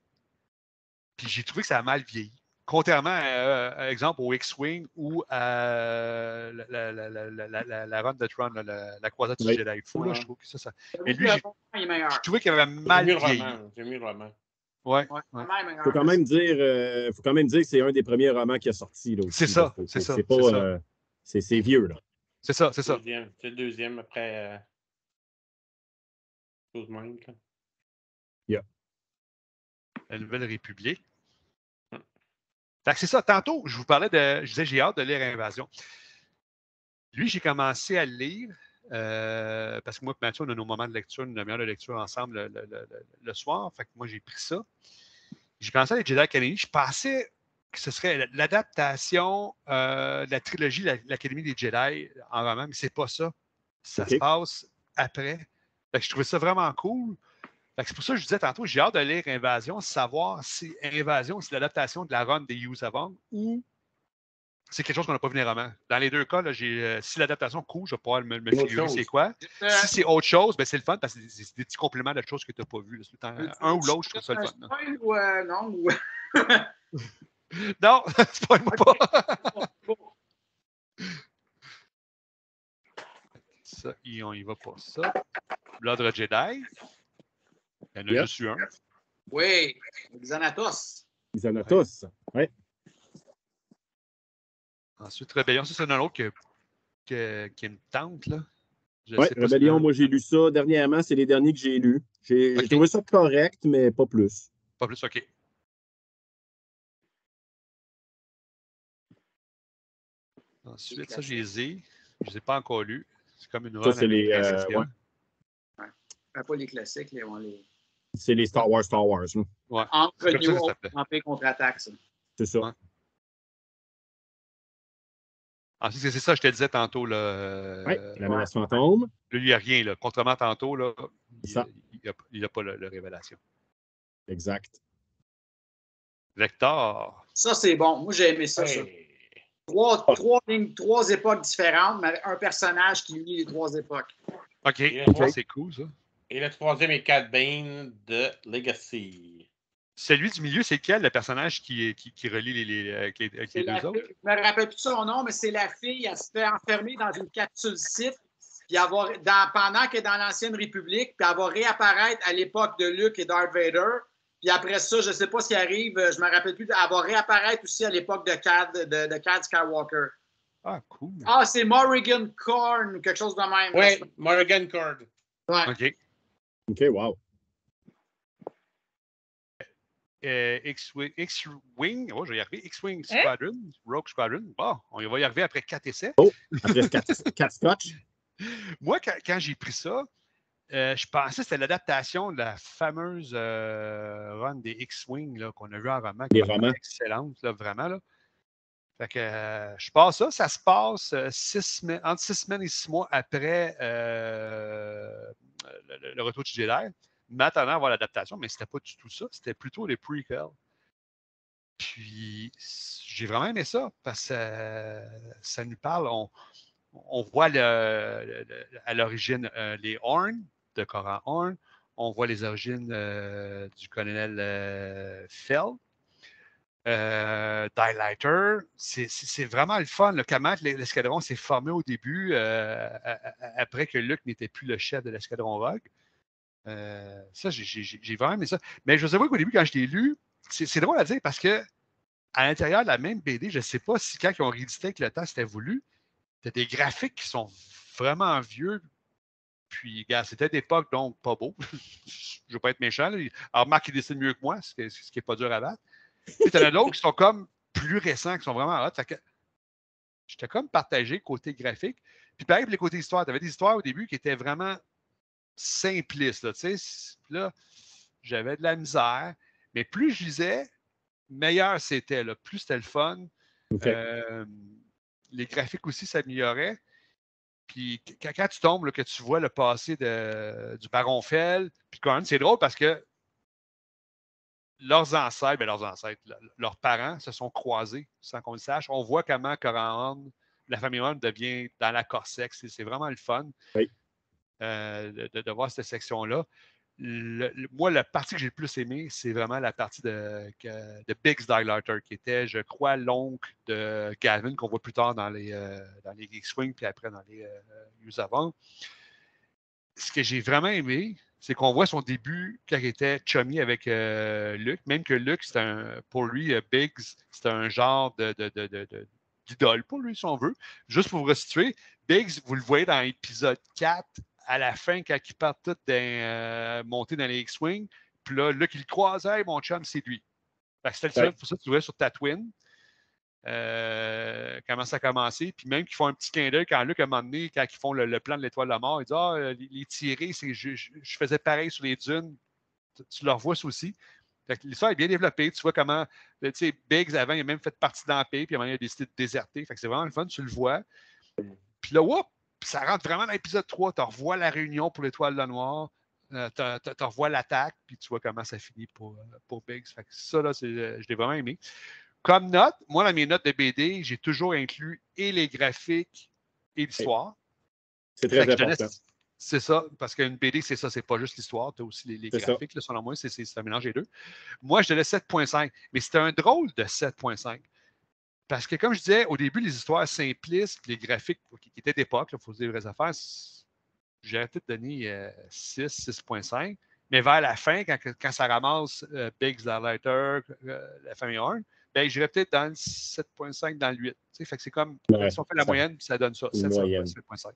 Puis j'ai trouvé que ça a mal vieilli. Contrairement, par exemple, au X-Wing ou à la run de Tron, la croisade du Jedi. Je trouve que ça. Mais lui, je trouvais qu'il avait mal vieilli. J'ai mis le roman. Ouais. Faut quand même dire que c'est un des premiers romans qui a sorti. C'est ça. C'est vieux, là. C'est ça. C'est le deuxième après Chose Mind. Yeah. La Nouvelle République. Fait que c'est ça. Tantôt, je vous parlais je disais, j'ai hâte de lire Invasion. Lui, j'ai commencé à le lire parce que moi et Mathieu, on a nos moments de lecture, une demi-heure de lecture ensemble le soir. Fait que moi, j'ai pris ça. J'ai commencé à lire Jedi Academy. Je pensais que ce serait l'adaptation de la trilogie l'Académie des Jedi en roman, mais c'est pas ça. Ça se passe après. Fait que je trouvais ça vraiment cool. C'est pour ça que je disais tantôt, j'ai hâte de lire Invasion, savoir si Invasion, c'est l'adaptation de la run des Use Avant ou c'est quelque chose qu'on n'a pas vu dans les romans. Dans les deux cas, là, si l'adaptation cool, je vais pouvoir me figurer c'est quoi. Si c'est autre chose, ben c'est le fun parce que c'est des petits compléments de choses que tu n'as pas vues. Un ou l'autre, je trouve ça le fun. Non, non, spoil-moi pas. Ça, on y va pour ça. L'Ordre Jedi. Il y en a juste eu un. Oui, Xanatos. Xanatos, oui. Ensuite, Rébellion, ça, c'est un autre qui me tente, là. Oui, Rébellion, moi, j'ai lu ça dernièrement. C'est les derniers que j'ai lus. J'ai trouvé ça correct, mais pas plus. Pas plus, OK. Ensuite, ça, je les ai. Je ne les ai pas encore lus. C'est comme une run. Ça, c'est les... Pas les classiques, les... C'est les Star Wars. Hein. Ouais. Entre New Hope et Empire contre-attaque, ça. C'est ça. Ouais. Ensuite, c'est ça, je te disais tantôt. Oui, la menace fantôme. Lui, il n'y a rien. Là. Contrairement à tantôt, là, il n'a pas le révélation. Exact. Vector. Ça, c'est bon. Moi, j'ai aimé ça. Trois époques différentes, mais un personnage qui unit les trois époques. OK. C'est cool, ça. Et le troisième est Cad Bane de Legacy. Celui du milieu, c'est quel, le personnage qui relie avec les deux autres? Je ne me rappelle plus de son nom, mais c'est la fille. Elle se fait enfermer dans une capsule Sith, puis pendant qu'elle est dans l'Ancienne République, puis elle va réapparaître à l'époque de Luke et Darth Vader. Puis après ça, je ne sais pas ce qui arrive, je ne me rappelle plus. Elle va réapparaître aussi à l'époque de Cad Skywalker. Ah, cool. Ah, c'est Morrigan Korn, quelque chose de même. Oui, Morrigan Korn. Ouais. OK. OK, wow. X-Wing, je vais y arriver. X-Wing Squadron, Rogue Squadron. Bon, on va y arriver après 4 essais. Oh, après 4 scotch. Moi, quand j'ai pris ça, je pensais que c'était l'adaptation de la fameuse run des X-Wing qu'on a vu en roman. Les romans. Excellente, là, vraiment. Là. Fait que je passe ça. Ça se passe entre 6 semaines et 6 mois après le retour du Jedi. M'attendant à voir l'adaptation, mais c'était pas du tout ça. C'était plutôt les prequels. Puis, j'ai vraiment aimé ça parce que ça nous parle. On voit à l'origine les Horn, de Coran Horn. On voit les origines du colonel Feld. Daylighter. C'est vraiment le fun. Comment l'escadron s'est formé au début, après que Luke n'était plus le chef de l'escadron Rogue. Ça, j'ai vraiment aimé ça. Mais je vous avoue qu'au début, quand je l'ai lu, c'est drôle à dire parce que à l'intérieur de la même BD, je ne sais pas si quand ils ont réédité avec le temps, c'était voulu, t'as des graphiques qui sont vraiment vieux. Puis, gars, c'était d'époque, donc pas beau. Je ne veux pas être méchant. Là. Alors, Marc, il dessine mieux que moi, ce qui n'est pas dur à battre. Puis, tu en as d'autres qui sont comme plus récents, qui sont vraiment hot. Fait que j'étais comme partagé côté graphique. Puis, pareil, pour les côtés histoire. Tu avais des histoires au début qui étaient vraiment simplistes. Là, là, j'avais de la misère. Mais plus je lisais, meilleur c'était. Là. Plus c'était le fun. Okay. Les graphiques aussi s'amélioraient. Puis quand tu tombes, là, que tu vois le passé du Baron Fell, puis quand même, c'est drôle parce que leurs ancêtres, leurs parents se sont croisés sans qu'on le sache. On voit comment Coran, la famille Horn devient dans la Corsex. C'est vraiment le fun de voir cette section-là. Moi, la partie que j'ai le plus aimée, c'est vraiment la partie de Biggs Daylighter, qui était, je crois, l'oncle de Gavin, qu'on voit plus tard dans les X-Wing, puis après dans les Use Avant. Ce que j'ai vraiment aimé, c'est qu'on voit son début quand il était chummy avec Luke, même que Luke, pour lui, Biggs, c'était un genre d'idole pour lui, si on veut. Juste pour vous resituer, Biggs, vous le voyez dans l'épisode 4, à la fin, quand ils partent tous monter dans les X-Wing, puis là, Luke, il le croise, hey, mon chum, c'est lui. C'était le seul, pour ça que tu vois sur Tatooine. Comment ça a commencé. Puis même qu'ils font un petit clin d'œil quand Luke, à un moment donné, quand ils font le plan de l'étoile de la mort, ils disent les tirés, je faisais pareil sur les dunes. Tu le revois ça aussi. L'histoire est bien développée. Tu vois comment, tu sais, Biggs, avant, il a même fait partie d'Empire, puis à un moment, il a décidé de déserter. Fait que c'est vraiment le fun, tu le vois. Puis là, ça rentre vraiment dans l'épisode 3. Tu revois la réunion pour l'étoile de la noire. tu revois l'attaque, puis tu vois comment ça finit pour Biggs. Fait que ça, là, je l'ai vraiment aimé. Comme note, moi, dans mes notes de BD, j'ai toujours inclus et les graphiques et l'histoire. C'est très important. C'est ça, parce qu'une BD, c'est ça, c'est pas juste l'histoire, tu as aussi les graphiques, là, selon moi, c'est un mélange des deux. Moi, je donnais 7.5, mais c'était un drôle de 7.5. Parce que, comme je disais, au début, les histoires simplistes, les graphiques qui étaient d'époque, il faut se dire les vraies affaires, j'aurais peut-être donné 6, 6.5, mais vers la fin, quand ça ramasse Biggs, Darlighter, la famille Horn, ben, j'irais peut-être dans le 7.5, dans le 8. Fait que c'est comme, si on fait la moyenne, ça donne ça, 7.5.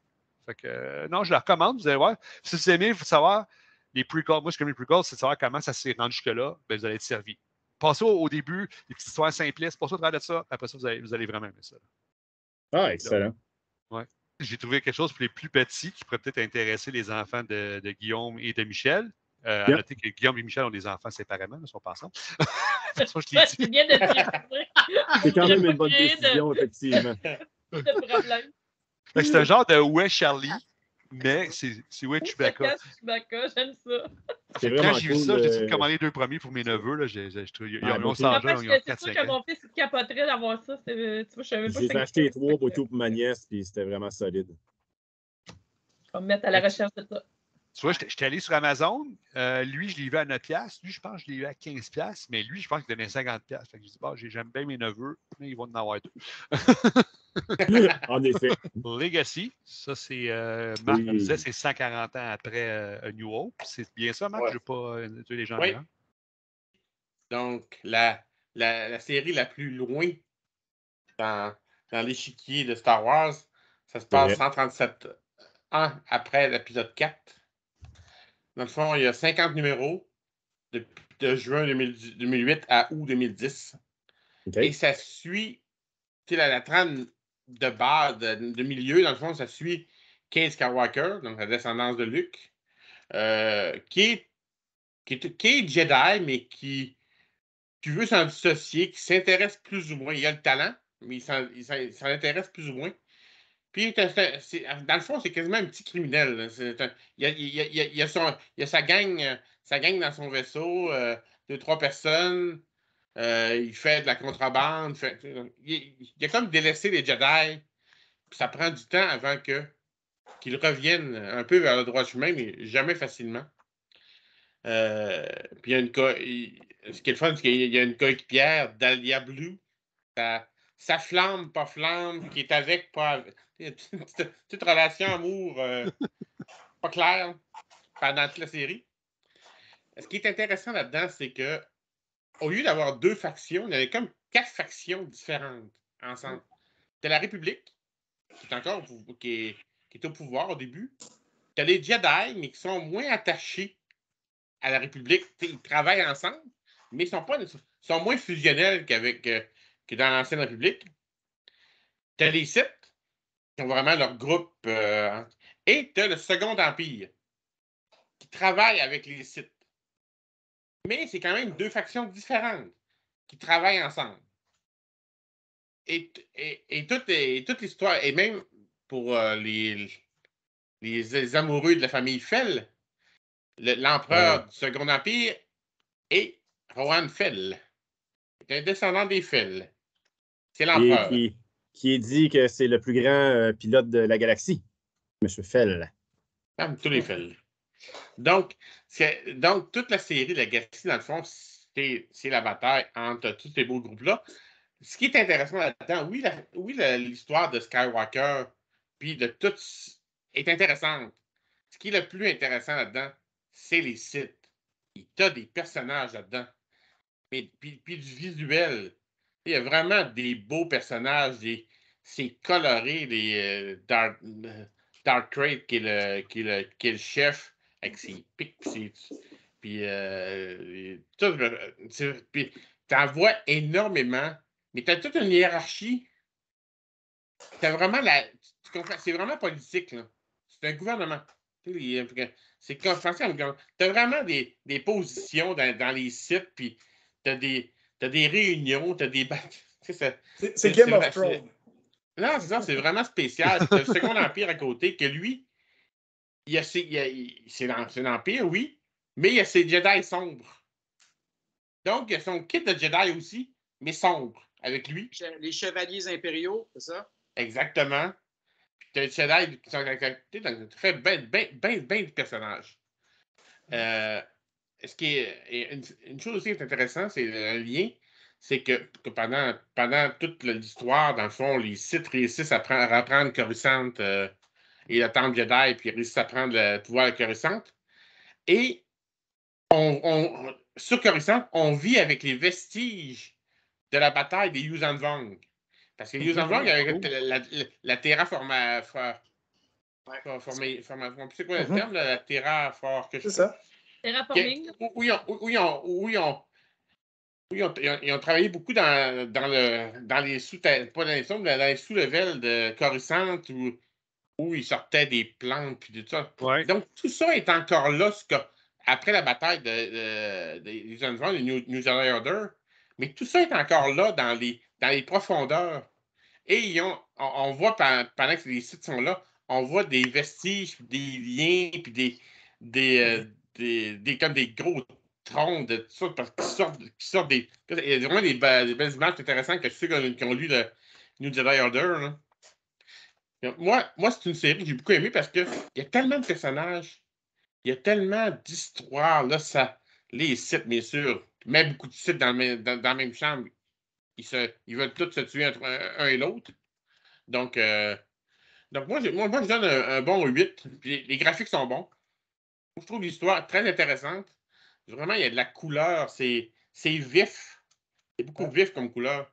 Fait que, non, je la recommande, vous allez voir. Si vous aimez, il faut savoir, les pre-calls, moi, ce que j'aime les pre-calls, c'est de savoir comment ça s'est rendu jusque-là, ben, vous allez être servi. Passez au début, les petites histoires simplistes, passez au travers de ça, après ça, vous allez vraiment aimer ça. Ah, excellent. Ouais. J'ai trouvé quelque chose pour les plus petits qui pourrait peut-être intéresser les enfants de Guillaume et de Michel. À noter que Guillaume et Michel ont des enfants séparément, ils ne sont pas ensemble. C'est bien de C'est quand même une bonne décision, effectivement. C'est un genre de Où est Charlie, mais c'est Où est Chewbacca. J'aime ça. Quand j'ai vu ça, j'ai décidé de commander 2 premiers pour mes neveux. Là, ils ont ça en jeu, ils ont 4-5 ans. C'est sûr que mon fils capoterait d'avoir ça. J'ai acheté 3 pour tout pour ma nièce, puis c'était vraiment solide. On va me mettre à la recherche de ça. Tu vois, j'étais allé sur Amazon. Lui, je l'ai vu à 9$. Lui, je pense que je l'ai eu à 15$. Mais lui, je pense qu'il donnait 50$. Fait que je dis, bon, j'aime bien mes neveux, mais ils vont en avoir 2. En effet. Legacy, ça, c'est. Marc me disait, c'est 140 ans après A New Hope. C'est bien ça, Marc? Je n'ai pas tué les gens. Oui. Donc, la série la plus loin dans l'échiquier de Star Wars, ça se passe 137 ans après l'épisode 4. Dans le fond, il y a 50 numéros de juin 2008 à août 2010. Okay. Et ça suit la trame de base, de milieu. Dans le fond, ça suit Kate Skywalker, donc la descendance de Luke, qui est Jedi, mais qui veut s'en dissocier, qui s'intéresse plus ou moins. Il a le talent, mais il s'en intéresse plus ou moins. Puis, dans le fond, c'est quasiment un petit criminel. Il a sa gang dans son vaisseau, 2-3 personnes. Il fait de la contrebande. Il a comme délaissé les Jedi. Puis ça prend du temps avant qu'ils reviennent un peu vers le droit chemin, mais jamais facilement. Puis ce qui est le fun, c'est qu'il y a une coéquipière, Dahlia Blue. Ça flamme, pas flamme, qui est avec, pas avec. Une petite relation amour pas claire pendant toute la série. Ce qui est intéressant là-dedans, c'est que au lieu d'avoir 2 factions, il y avait comme 4 factions différentes ensemble. T'as la République, qui est au pouvoir au début. T'as les Jedi, mais qui sont moins attachés à la République. Ils travaillent ensemble, mais ils sont moins fusionnels que dans l'Ancienne République. T'as les Sith, qui ont vraiment leur groupe. Et tu as le Second Empire, qui travaille avec les Sith. Mais c'est quand même 2 factions différentes qui travaillent ensemble. Et toute l'histoire, et même pour les amoureux de la famille Fell, l'empereur du Second Empire est Rohan Fell. C'est un descendant des Fell. C'est l'empereur. Qui est dit que c'est le plus grand pilote de la galaxie, M. Fell. Comme tous les Fell. Donc, toute la série de la galaxie, dans le fond, c'est la bataille entre tous ces beaux groupes-là. Ce qui est intéressant là-dedans, oui, l'histoire de Skywalker, puis de tout, est intéressante. Ce qui est le plus intéressant là-dedans, c'est les Sith. Il y a des personnages là-dedans. Puis du visuel. Il y a vraiment des beaux personnages. C'est coloré, les Dark Crate, qui est le chef, avec ses pics. Puis t'en vois énormément. Mais t'as toute une hiérarchie. T'as vraiment tu comprends, c'est vraiment politique, là. C'est un gouvernement. C'est comme t'as vraiment des positions dans les sites, puis t'as des réunions, t'as des c'est Game of Thrones. Non, c'est ça, c'est vraiment spécial. T'as le Second Empire à côté, que lui, c'est l'Empire, oui, mais il y a ses Jedi sombres. Donc, il y a son kit de Jedi aussi, mais sombre, avec lui. Les chevaliers impériaux, c'est ça? Exactement. Puis tu as les Jedi qui sont actés dans un très bien de personnages. Ce qui est une chose aussi qui est intéressante, c'est le lien, c'est que pendant toute l'histoire, dans le fond, les Sith réussissent à reprendre Coruscant et le Temple Jedi, puis ils réussissent à prendre le pouvoir de Coruscant. Et sur Coruscant, on vit avec les vestiges de la bataille des Yuuzhan Vong. Parce que Yuuzhan Vong, la terraformation. C'est quoi le terme, la terraformation? C'est ça. Terraforming. Ils ont travaillé beaucoup dans les sous-pas dans les sombres, mais dans les sous-levels de Coruscant où ils sortaient des plantes puis tout ça. Ouais. Donc, tout ça est encore là après la bataille des Vong, les New Jedi Order. Mais tout ça est encore là dans les profondeurs. Et on voit, pendant que les sites sont là, on voit des vestiges, des liens, puis comme des gros troncs de tout ça, parce qui sortent des. Il y a vraiment des belles images intéressantes que ceux qui ont lu le New Jedi Order. Là. Moi c'est une série que j'ai beaucoup aimée parce qu'il y a tellement de personnages, il y a tellement d'histoires. Là, les sites, bien sûr, même beaucoup de sites dans la même chambre, ils veulent tous se tuer un et l'autre. Donc moi, je donne un bon 8. Puis les graphiques sont bons. Je trouve l'histoire très intéressante. Vraiment, il y a de la couleur. C'est vif. C'est beaucoup vif comme couleur.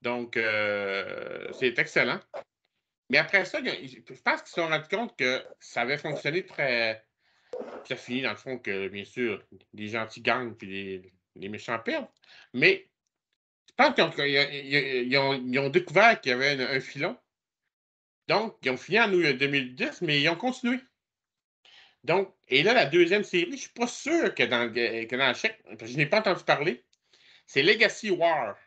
Donc, c'est excellent. Mais après ça, je pense qu'ils se sont rendus compte que ça avait fonctionné très. Ça finit dans le fond que, bien sûr, les gentils gagnent puis les méchants perdent. Mais je pense qu'ils ont découvert qu'il y avait un filon. Donc, ils ont fini en 2010, mais ils ont continué. Donc, et là, la deuxième série, je ne suis pas sûr que dans le chèque, parce que je n'ai pas entendu parler, c'est Legacy War.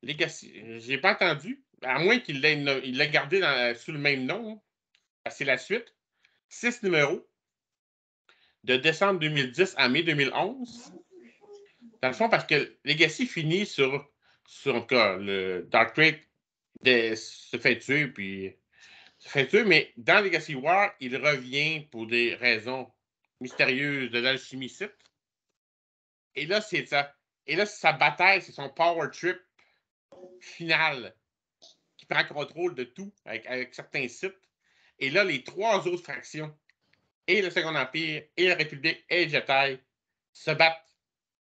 Legacy, je n'ai pas entendu, à moins qu'il l'ait gardé sous le même nom. C'est la suite. 6 numéros, de décembre 2010 à mai 2011. Dans le fond, parce que Legacy finit sur le Dark Trade se fait tuer, puis mais dans Legacy War, il revient pour des raisons mystérieuses de l'alchimie Sith. Et là, c'est ça. Et là, sa bataille, c'est son power trip final qui prend contrôle de tout avec certains Sith. Et là, les trois autres fractions, et le Second Empire, et la République, et le Jedi, se battent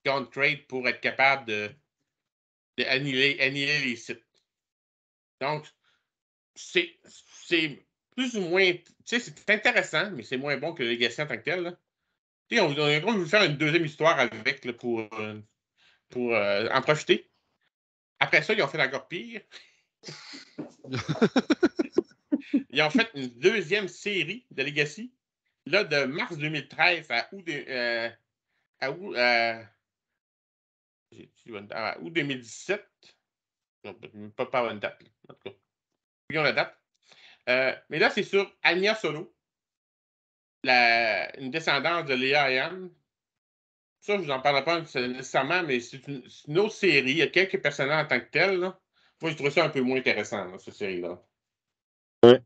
contre Trade pour être capable d'annihiler les Sith. Donc, c'est plus ou moins. Tu sais, c'est intéressant, mais c'est moins bon que Legacy en tant que tel. Là. Tu sais, on a voulu faire une deuxième histoire avec là, pour en profiter. Après ça, ils ont fait encore pire. Ils ont fait une deuxième série de Legacy, là, de mars 2013 à août 2017. Non, pas une date. Là, en tout cas. Oublions la date. Mais là, c'est sur Anya Solo, une descendance de Leia et Anne. Ça, je vous en parlerai pas nécessairement, mais c'est une autre série. Il y a quelques personnages en tant que tels. Là. Moi, je trouve ça un peu moins intéressant, là, cette série-là. Ouais.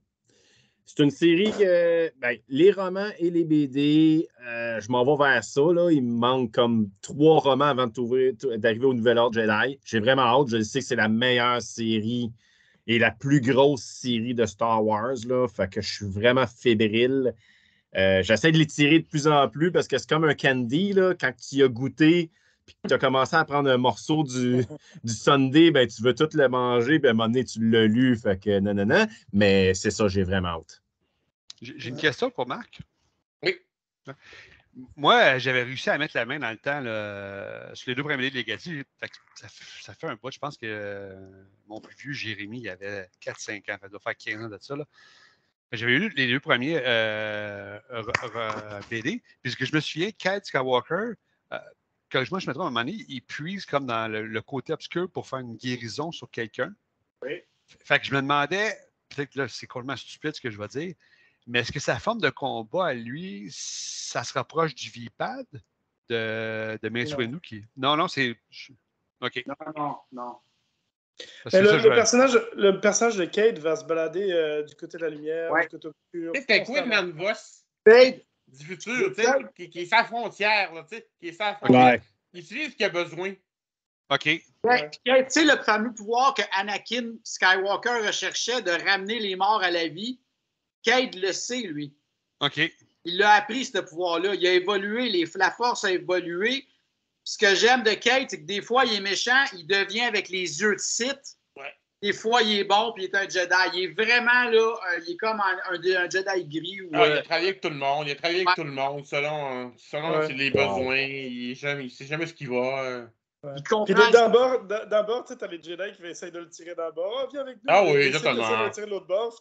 C'est une série que les romans et les BD, je m'en vais vers ça. Là. Il me manque comme 3 romans avant d'arriver au Nouvel Ordre Jedi. J'ai vraiment hâte. Je sais que c'est la meilleure série et la plus grosse série de Star Wars. Là. Fait que je suis vraiment fébrile. J'essaie de l'étirer de plus en plus parce que c'est comme un candy. Là, quand tu y as goûté et que tu as commencé à prendre un morceau du sundae, ben, tu veux tout le manger. Ben, à un moment donné, tu l'as lu. Fait que non. Mais c'est ça, j'ai vraiment hâte. J'ai une question pour Marc. Oui. Moi, j'avais réussi à mettre la main dans le temps sur les 2 premiers de Legacy. Ça fait un bout. Je pense que mon plus vieux, Jérémy, il avait 4-5 ans. Ça doit faire 15 ans de ça. Là. J'avais lu les 2 premiers BD. Puis ce que je me souviens, Kyle Skywalker, quand moi je me trompe à un moment donné, il puise comme dans le côté obscur pour faire une guérison sur quelqu'un. Oui. Fait que je me demandais, peut-être là, c'est complètement stupide ce que je vais dire, Mais est-ce que sa forme de combat à lui, ça se rapproche du V-Pad de Mace Windu qui. Non, c'est. OK. Non. Mais le personnage de Cade va se balader du côté de la lumière, du côté obscur. C'est un Quinlan Voss du futur, tu sais, qui est sa frontière, là, tu sais, qui est sa frontière. Il utilise ce qu'il a besoin. OK. Tu sais, le fameux pouvoir que Anakin Skywalker recherchait de ramener les morts à la vie, Cade le sait, lui. OK. Il l'a appris, ce pouvoir-là. Il a évolué, la force a évolué. Ce que j'aime de Cade, c'est que des fois, il est méchant, il devient avec les yeux de Sith. Ouais. Des fois, il est bon, puis il est un Jedi. Il est vraiment, là, il est comme un Jedi gris. Il a travaillé avec tout le monde. Il a travaillé avec tout le monde selon les besoins. Il ne sait jamais ce qu'il va. Il comprend. Puis d'abord, tu sais, t'as les Jedi qui essayent de le tirer d'abord. Viens avec nous. Ah oui, totalement. De le tirer de l'autre bord.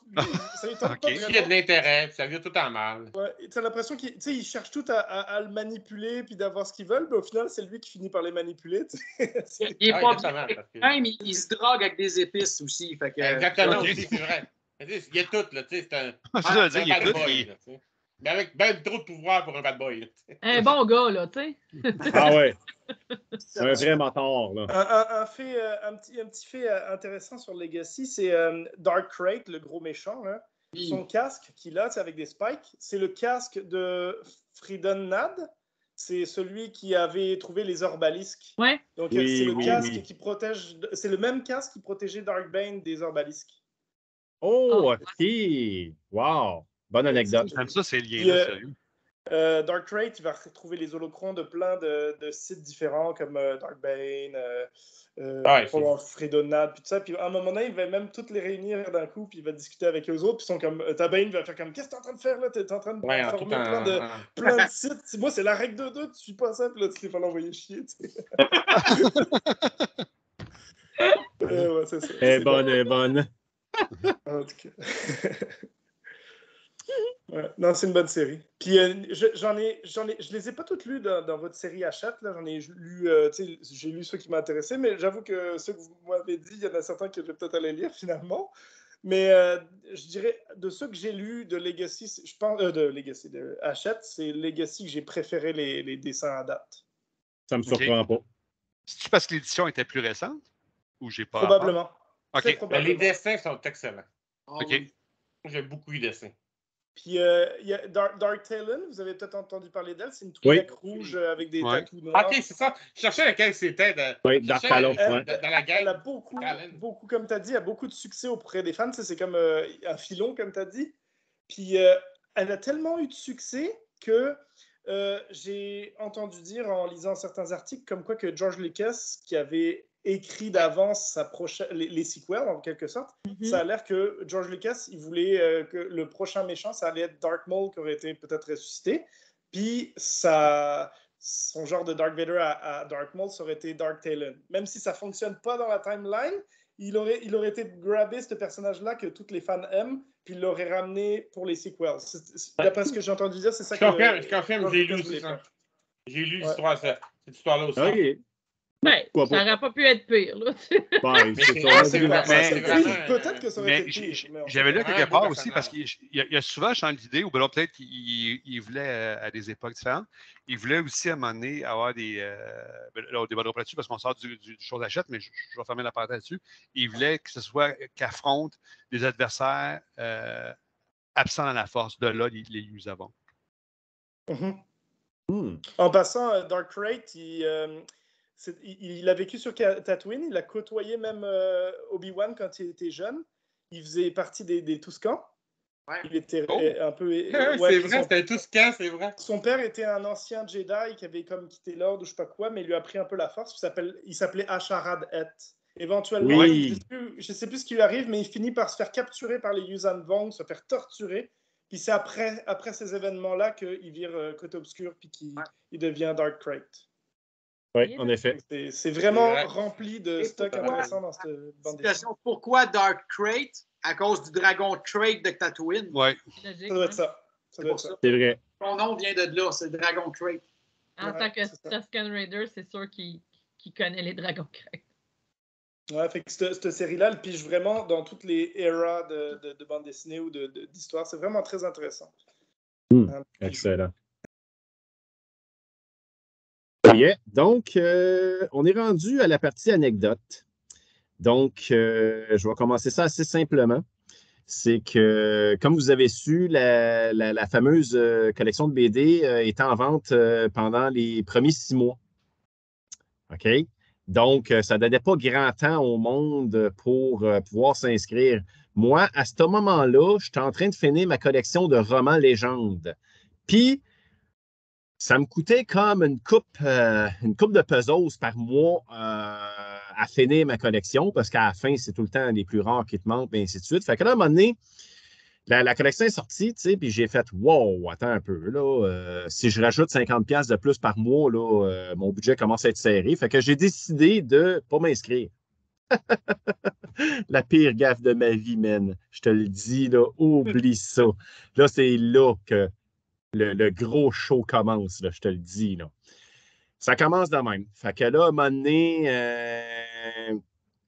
Ça lui tente pas Il y a de l'intérêt, ça vient tout en mal. Ouais, t'as l'impression qu'ils cherchent tout à le manipuler puis d'avoir ce qu'ils veulent, mais au final, c'est lui qui finit par les manipuler. Il est pas bien. Même, il se drogue avec des épices aussi. Fait que, exactement, aussi, c'est vrai. Il y a tout, là. C'est un bad boy. Mais avec ben trop de pouvoir pour un bad boy. Un bon gars, là, tu sais. Ah ouais. C'est un vrai mentor, là. Un petit fait intéressant sur Legacy, c'est Dark Crate, le gros méchant. Hein. Son casque qu'il a, avec des spikes, c'est le casque de Freedon Nad. C'est celui qui avait trouvé les orbalisques. Ouais. Donc, c'est le casque qui protège. C'est le même casque qui protégeait Darkbane des orbalisques. Oh, OK. Wow. Bonne anecdote. J'aime ça, c'est lié là, sérieux. Dark Crate, il va retrouver les holocrons de plein de sites différents comme Darkbane, Freedonad, puis tout ça. Puis à un moment donné, il va même toutes les réunir d'un coup, puis il va discuter avec eux autres. Puis sont comme Tabane va faire comme qu'est-ce que t'es en train de faire là? T'es en train de former plein de sites. Moi, c'est la règle de 2, tu suis pas ça, puis là, tu les fais l'envoyer chier. C'est ça. Elle est bonne. En tout cas. Ouais. Non, c'est une bonne série. Puis je les ai pas toutes lues dans votre série Hachette. J'en ai lu, j'ai lu ceux qui m'intéressaient, mais j'avoue que ceux que vous m'avez dit, il y en a certains que je vais peut-être aller lire finalement. Mais je dirais, de ceux que j'ai lus de Legacy, je pense, de Hachette, c'est Legacy que j'ai préféré les dessins à date. Ça me surprend pas. C'est-tu parce que l'édition était plus récente? Ou j'ai pas. Probablement. OK. Probablement. Les dessins sont excellents. OK. J'ai beaucoup de dessins. Puis, il y a Dark Talon, vous avez peut-être entendu parler d'elle. C'est une Twi'lek rouge avec des tatous noirs. OK, c'est ça. Je cherchais laquelle c'était. Oui, Dark Talon. Dans la guerre. Elle a beaucoup, comme tu as dit, a beaucoup de succès auprès des fans. C'est comme un filon, comme tu as dit. Puis, elle a tellement eu de succès que j'ai entendu dire en lisant certains articles comme quoi que George Lucas, qui avait écrit d'avance les sequels, en quelque sorte, ça a l'air que George Lucas, il voulait que le prochain méchant, ça allait être Darth Maul qui aurait été peut-être ressuscité. Puis son genre de Darth Vader à Darth Maul, ça aurait été Dark Talon. Même si ça ne fonctionne pas dans la timeline, il aurait été grabé, ce personnage-là, que tous les fans aiment, puis il l'aurait ramené pour les sequels. D'après ce que j'ai entendu dire, c'est ça je confirme, j'ai lu aussi ça. J'ai lu cette histoire-là aussi. OK. Ben, ça n'aurait pas pu être pire, là. Peut-être que ça aurait été pire. J'avais lu quelque part aussi, parce qu'il y a souvent changé d'idée, ou bien peut-être qu'il voulait, à des époques différentes, il voulait aussi, à un moment donné, avoir des... on débattra pas là-dessus, parce qu'on sort du chose achète, mais je vais fermer la parenthèse là-dessus. Il voulait que ce soit qu'affronte des adversaires absents dans la force. De là, les use avant. En passant, Dark Crate, il a vécu sur Tatooine, il a côtoyé même Obi-Wan quand il était jeune. Il faisait partie des Tuscans. Ouais. Il était un peu... c'est vrai, c'était un Tuscan, c'est vrai. Son père était un ancien Jedi qui avait comme quitté l'ordre ou je sais pas quoi, mais il lui a pris un peu la force. Il s'appelait Asharad Et. Éventuellement, je sais plus ce qui lui arrive, mais il finit par se faire capturer par les Yuuzhan Vong, se faire torturer. Puis c'est après ces événements-là qu'il vire côté obscur puis qu'il devient Dark Crate. Oui, en effet. C'est vraiment rempli de stock intéressant dans cette bande dessinée. Pourquoi Dark Crate? À cause du dragon Crate de Tatooine. Oui. Ça doit être ça. C'est vrai. Son nom vient de là, c'est le dragon Crate. En tant que Tusken Raider, c'est sûr qu'il connaît les dragons Crate. Ouais, fait que cette série-là, elle pige vraiment dans toutes les eras de bande dessinée ou d'histoire. C'est vraiment très intéressant. Excellent. Yeah. Donc, on est rendu à la partie anecdote. Donc, je vais commencer ça assez simplement. C'est que, comme vous avez su, la fameuse collection de BD est en vente pendant les premiers 6 mois. OK? Donc, ça ne donnait pas grand temps au monde pour pouvoir s'inscrire. Moi, à ce moment-là, j'étais en train de finir ma collection de romans légendes. Puis, ça me coûtait comme une coupe de pesos par mois à finir ma collection, parce qu'à la fin, c'est tout le temps les plus rares qui te manquent, et ainsi de suite. Fait que là, à un moment donné, la collection est sortie, tu sais, puis j'ai fait « Wow, attends un peu, là, si je rajoute 50$ de plus par mois, là, mon budget commence à être serré. » Fait que j'ai décidé de ne pas m'inscrire. La pire gaffe de ma vie, man. Je te le dis, là, oublie ça. Là, c'est là que le gros show commence, là, je te le dis, là. Ça commence de même. Fait que là, à un moment donné,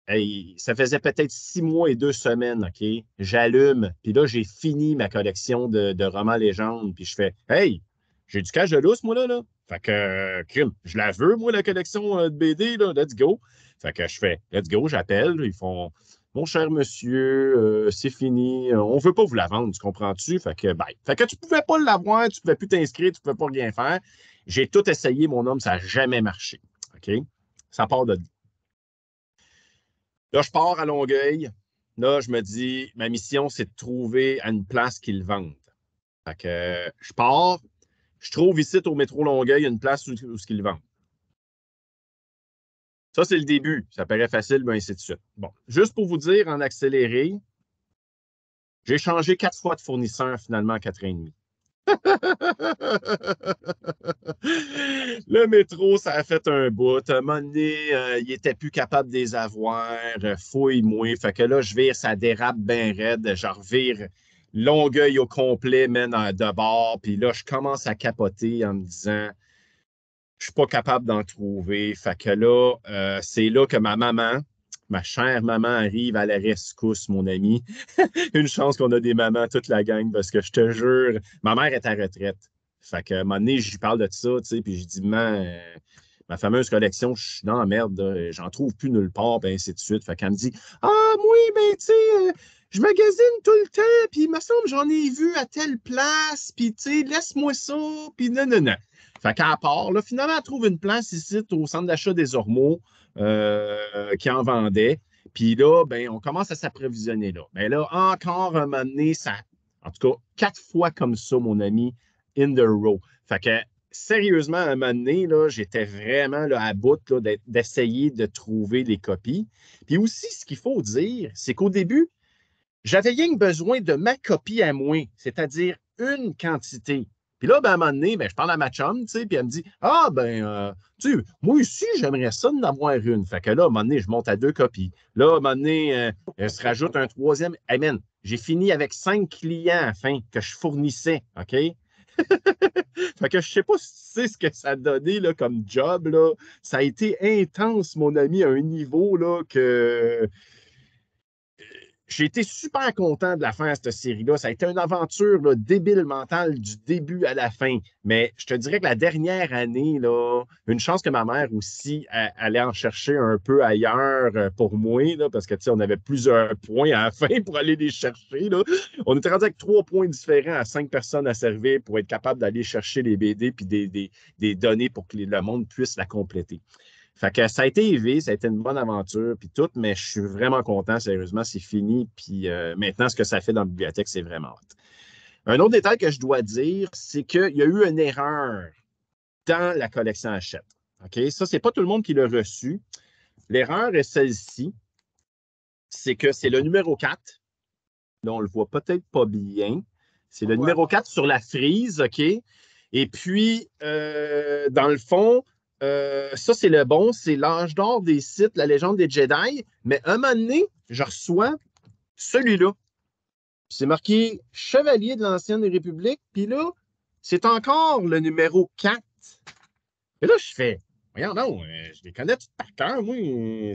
hey, ça faisait peut-être 6 mois et 2 semaines, OK? J'allume, puis là, j'ai fini ma collection de romans légendes, puis je fais « Hey, j'ai du cash de lousse, moi, là. Fait que, crime, je la veux, moi, la collection de BD, là, let's go. » Fait que je fais « Let's go », j'appelle, ils font « Mon cher monsieur, c'est fini, on ne veut pas vous la vendre, tu comprends-tu? » Fait que, bye. Fait que tu ne pouvais pas l'avoir, tu ne pouvais plus t'inscrire, tu ne pouvais pas rien faire. J'ai tout essayé, mon homme, ça n'a jamais marché. OK? Ça part de... Là, je pars à Longueuil. Là, je me dis, ma mission, c'est de trouver à une place qu'ils vendent. Fait que je pars, je trouve ici au métro Longueuil une place où ils vendent. Ça, c'est le début. Ça paraît facile, mais ainsi de suite. Bon, juste pour vous dire, en accéléré, j'ai changé 4 fois de fournisseur finalement en 4 ans et demi. Le métro, ça a fait un bout. À un moment donné, il n'était plus capable de les avoir. Fouille-moi. Fait que là, je vire, ça dérape bien raide. Je revire Longueuil au complet, man, de bord. Puis là, je commence à capoter en me disant, je suis pas capable d'en trouver. Fait que là, c'est là que ma chère maman arrive à la rescousse, mon ami. Une chance qu'on a des mamans, toute la gang, parce que je te jure, ma mère est à retraite. Fait que, à un moment donné, je lui parle de ça, tu sais, puis je dis, ma fameuse collection, je suis dans la merde, là, j'en trouve plus nulle part, puis ainsi de suite. Fait qu'elle me dit, ah, oui, ben, tu sais, je magasine tout le temps, puis il me semble j'en ai vu à telle place, puis tu sais, laisse-moi ça, puis non. Fait qu'à part, là, finalement, elle trouve une place ici au centre d'achat des Ormeaux qui en vendait. Puis là, ben, on commence à s'approvisionner là. Mais là, encore un moment donné, ça, en tout cas, 4 fois comme ça, mon ami, in the row. Fait que, sérieusement, à un moment donné, là, j'étais vraiment là, à bout là, d'essayer de trouver les copies. Puis aussi, ce qu'il faut dire, c'est qu'au début, j'avais rien que besoin de ma copie à moi, c'est-à-dire une quantité. Puis là, ben, à un moment donné, ben, je parle à ma chum, tu sais, puis elle me dit « Ah, ben, tu sais, moi aussi, j'aimerais ça d'en avoir une. » Fait que là, à un moment donné, je monte à 2 copies. Là, à un moment donné, elle se rajoute un 3e. Hey, man, j'ai fini avec 5 clients à la fin que je fournissais, OK? Fait que je sais pas si tu sais ce que ça a donné là, comme job, là. Ça a été intense, mon ami, à un niveau là, que... J'ai été super content de la faire, cette série-là. Ça a été une aventure là, débile mentale du début à la fin. Mais je te dirais que la dernière année, là, une chance que ma mère aussi allait en chercher un peu ailleurs pour moi, là, parce que on avait plusieurs points à la fin pour aller les chercher. Là. On était rendu avec 3 points différents à 5 personnes à servir pour être capable d'aller chercher les BD puis des données pour que le monde puisse la compléter. Fait que ça a été élevé, ça a été une bonne aventure, puis tout, mais je suis vraiment content, sérieusement, c'est fini. Puis maintenant, ce que ça fait dans la bibliothèque, c'est vraiment hot. Un autre détail que je dois dire, c'est qu'il y a eu une erreur dans la collection Hachette. OK? Ça, c'est pas tout le monde qui l'a reçu. L'erreur est celle-ci. C'est que c'est le numéro 4. Là, on le voit peut-être pas bien. C'est le numéro 4 sur la frise, OK? Et puis, dans le fond, ça, c'est le bon, c'est l'âge d'or des Sith, la légende des Jedi. Mais un moment donné, je reçois celui-là. C'est marqué Chevalier de l'Ancienne République. Puis là, c'est encore le numéro 4. Et là, je fais voyons, non, je les connais tous par cœur, moi,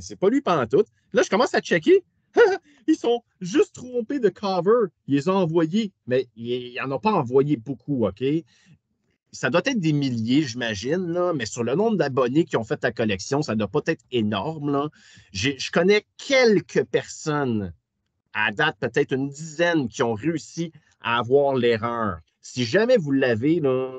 c'est pas lui pantoute. Là, je commence à checker. Ils sont juste trompés de cover. Ils les ont envoyés, mais ils n'en ont pas envoyé beaucoup, OK? Ça doit être des milliers, j'imagine, là, mais sur le nombre d'abonnés qui ont fait ta collection, ça doit pas être énorme, là. Je connais quelques personnes, à date, peut-être une dizaine, qui ont réussi à avoir l'erreur. Si jamais vous l'avez, là,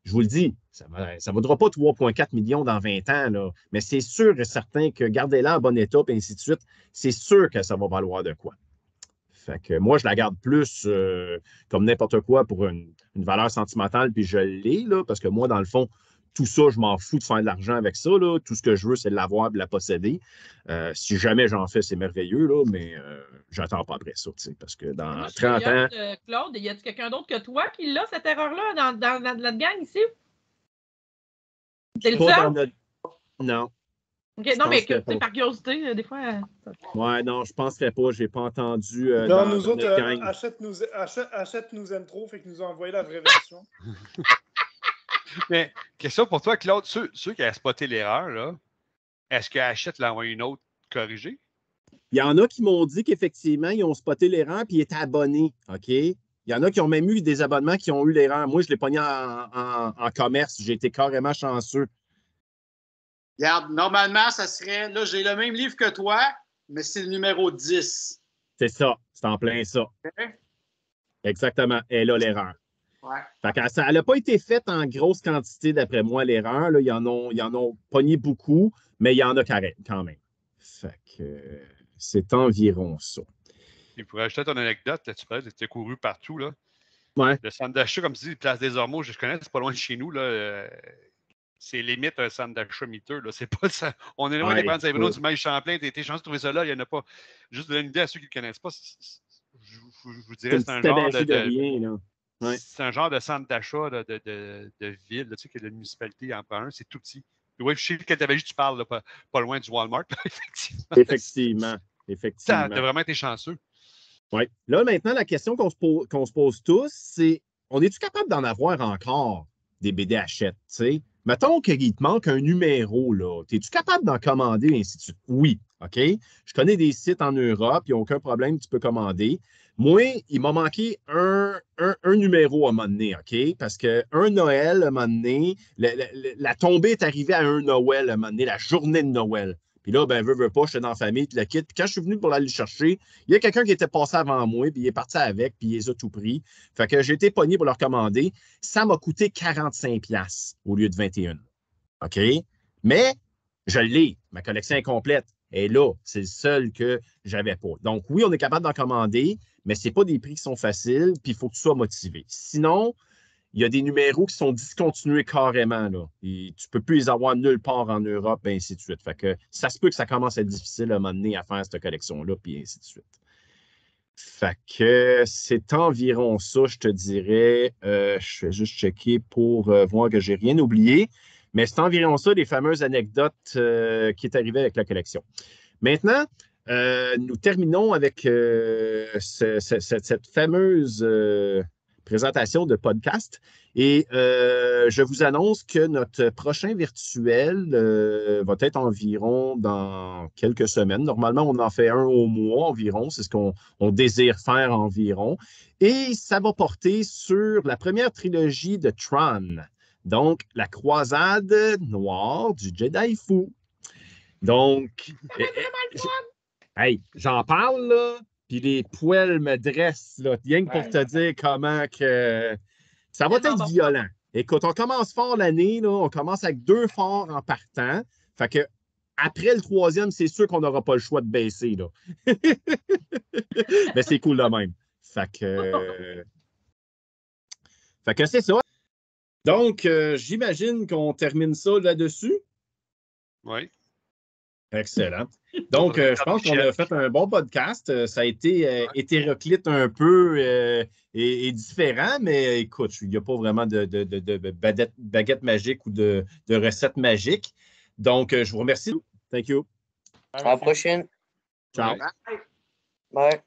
je vous le dis, ça ne vaudra pas 3,4 millions dans 20 ans, là, mais c'est sûr et certain que gardez-la en bon état, et ainsi de suite, c'est sûr que ça va valoir de quoi. Fait que moi, je la garde plus comme n'importe quoi pour une valeur sentimentale, puis je l'ai, là, parce que moi, dans le fond, tout ça, je m'en fous de faire de l'argent avec ça. Là. Tout ce que je veux, c'est de l'avoir et de la posséder. Si jamais j'en fais, c'est merveilleux, là, mais j'attends pas après ça, parce que dans moi, 30 ans... Claude, y a-t-il quelqu'un d'autre que toi qui l'a, cette erreur-là, dans notre gang ici? C'est le seul? Non. Okay, non, mais par curiosité, des fois... Ouais, non, je ne penserais pas. Je n'ai pas entendu. Non, nous autres, achète-nous intro, fait que nous a envoyé la vraie version. Mais, question pour toi, Claude. Ceux qui ont spoté l'erreur, là, est-ce que Hachette l'a envoyé une autre corrigée? Il y en a qui m'ont dit qu'effectivement, ils ont spoté l'erreur et ils étaient abonnés. OK? Il y en a qui ont même eu des abonnements qui ont eu l'erreur. Moi, je l'ai pogné en commerce. J'ai été carrément chanceux. Regarde, normalement, ça serait. Là, j'ai le même livre que toi, mais c'est le numéro 10. C'est ça. C'est en plein ça. Okay. Exactement. Et là, l'erreur. Ouais. Fait que ça n'a pas été fait en grosse quantité, d'après moi, l'erreur. Là, ils en ont pogné beaucoup, mais il y en a quand même. Fait que c'est environ ça. Et pour ajouter ton anecdote, là, tu parlais que tu as couru partout. Là. Ouais. Le centre d'achat, comme tu dis, Place des Ormeaux, je connais, c'est pas loin de chez nous. Là, c'est limite un centre d'achat miteux. Là. C'est pas ça. On est loin des Grandes Saint-Bruno, du Mail Champlain. Tu été chanceux de trouver ça là. Il n'y en a pas. Juste de donner une idée à ceux qui ne le connaissent pas. Je vous dirais que c'est un genre de rien, là. Ouais. C'est un genre de centre d'achat de ville, là, tu sais, que la municipalité en prend un, c'est tout petit. Oui, je sais que tu avais juste, tu parles là, pas loin du Walmart, là, effectivement. Ça a vraiment été chanceux. Oui. Là, maintenant, la question qu'on se pose tous, c'est on est-tu capable d'en avoir encore des BD Hachette, tu sais? Mettons qu'il te manque un numéro, là. Es-tu capable d'en commander, et ainsi de suite? Oui, OK? Je connais des sites en Europe, il n'y a aucun problème, tu peux commander. Moi, il m'a manqué un numéro à un moment donné, OK? Parce qu'un Noël, à un moment donné, la tombée est arrivée à un Noël, à un moment donné, la journée de Noël. Puis là, ben, veux pas, j'étais dans la famille, puis la quitte. Puis quand je suis venu pour aller le chercher, il y a quelqu'un qui était passé avant moi, puis il est parti avec, puis il les a tout pris. Fait que j'ai été pogné pour leur commander. Ça m'a coûté 45$ au lieu de 21. OK? Mais je l'ai. Ma collection est complète. Et là, c'est le seul que j'avais pas. Donc, oui, on est capable d'en commander, mais ce n'est pas des prix qui sont faciles, puis il faut que tu sois motivé. Sinon, il y a des numéros qui sont discontinués carrément. Là. Et tu ne peux plus les avoir nulle part en Europe, et ainsi de suite. Fait que ça se peut que ça commence à être difficile à un moment donné à faire cette collection-là, puis ainsi de suite. Fait que c'est environ ça, je te dirais. Je vais juste checker pour voir que je n'ai rien oublié. Mais c'est environ ça, les fameuses anecdotes qui est arrivée avec la collection. Maintenant, nous terminons avec cette fameuse présentation de podcast. Et je vous annonce que notre prochain virtuel va être environ dans quelques semaines. Normalement, on en fait un au mois environ. C'est ce qu'on désire faire environ. Et ça va porter sur la première trilogie de Tron. Donc, la croisade noire du Jedi fou. Donc, hey, j'en parle, là, puis les poils me dressent, là, rien que pour te dire comment que ça va être violent. Écoute, on commence fort l'année, là, on commence avec 2 forts en partant. Fait que après le 3e, c'est sûr qu'on n'aura pas le choix de baisser, là. Mais c'est cool de même. Fait que c'est ça. Donc, j'imagine qu'on termine ça là-dessus. Oui. Excellent. Donc, je pense qu'on a fait un bon podcast. Ça a été hétéroclite un peu et différent, mais écoute, il n'y a pas vraiment de baguette magique ou de recette magique. Donc, je vous remercie. Thank you. À la prochaine. Ciao. Bye. Bye.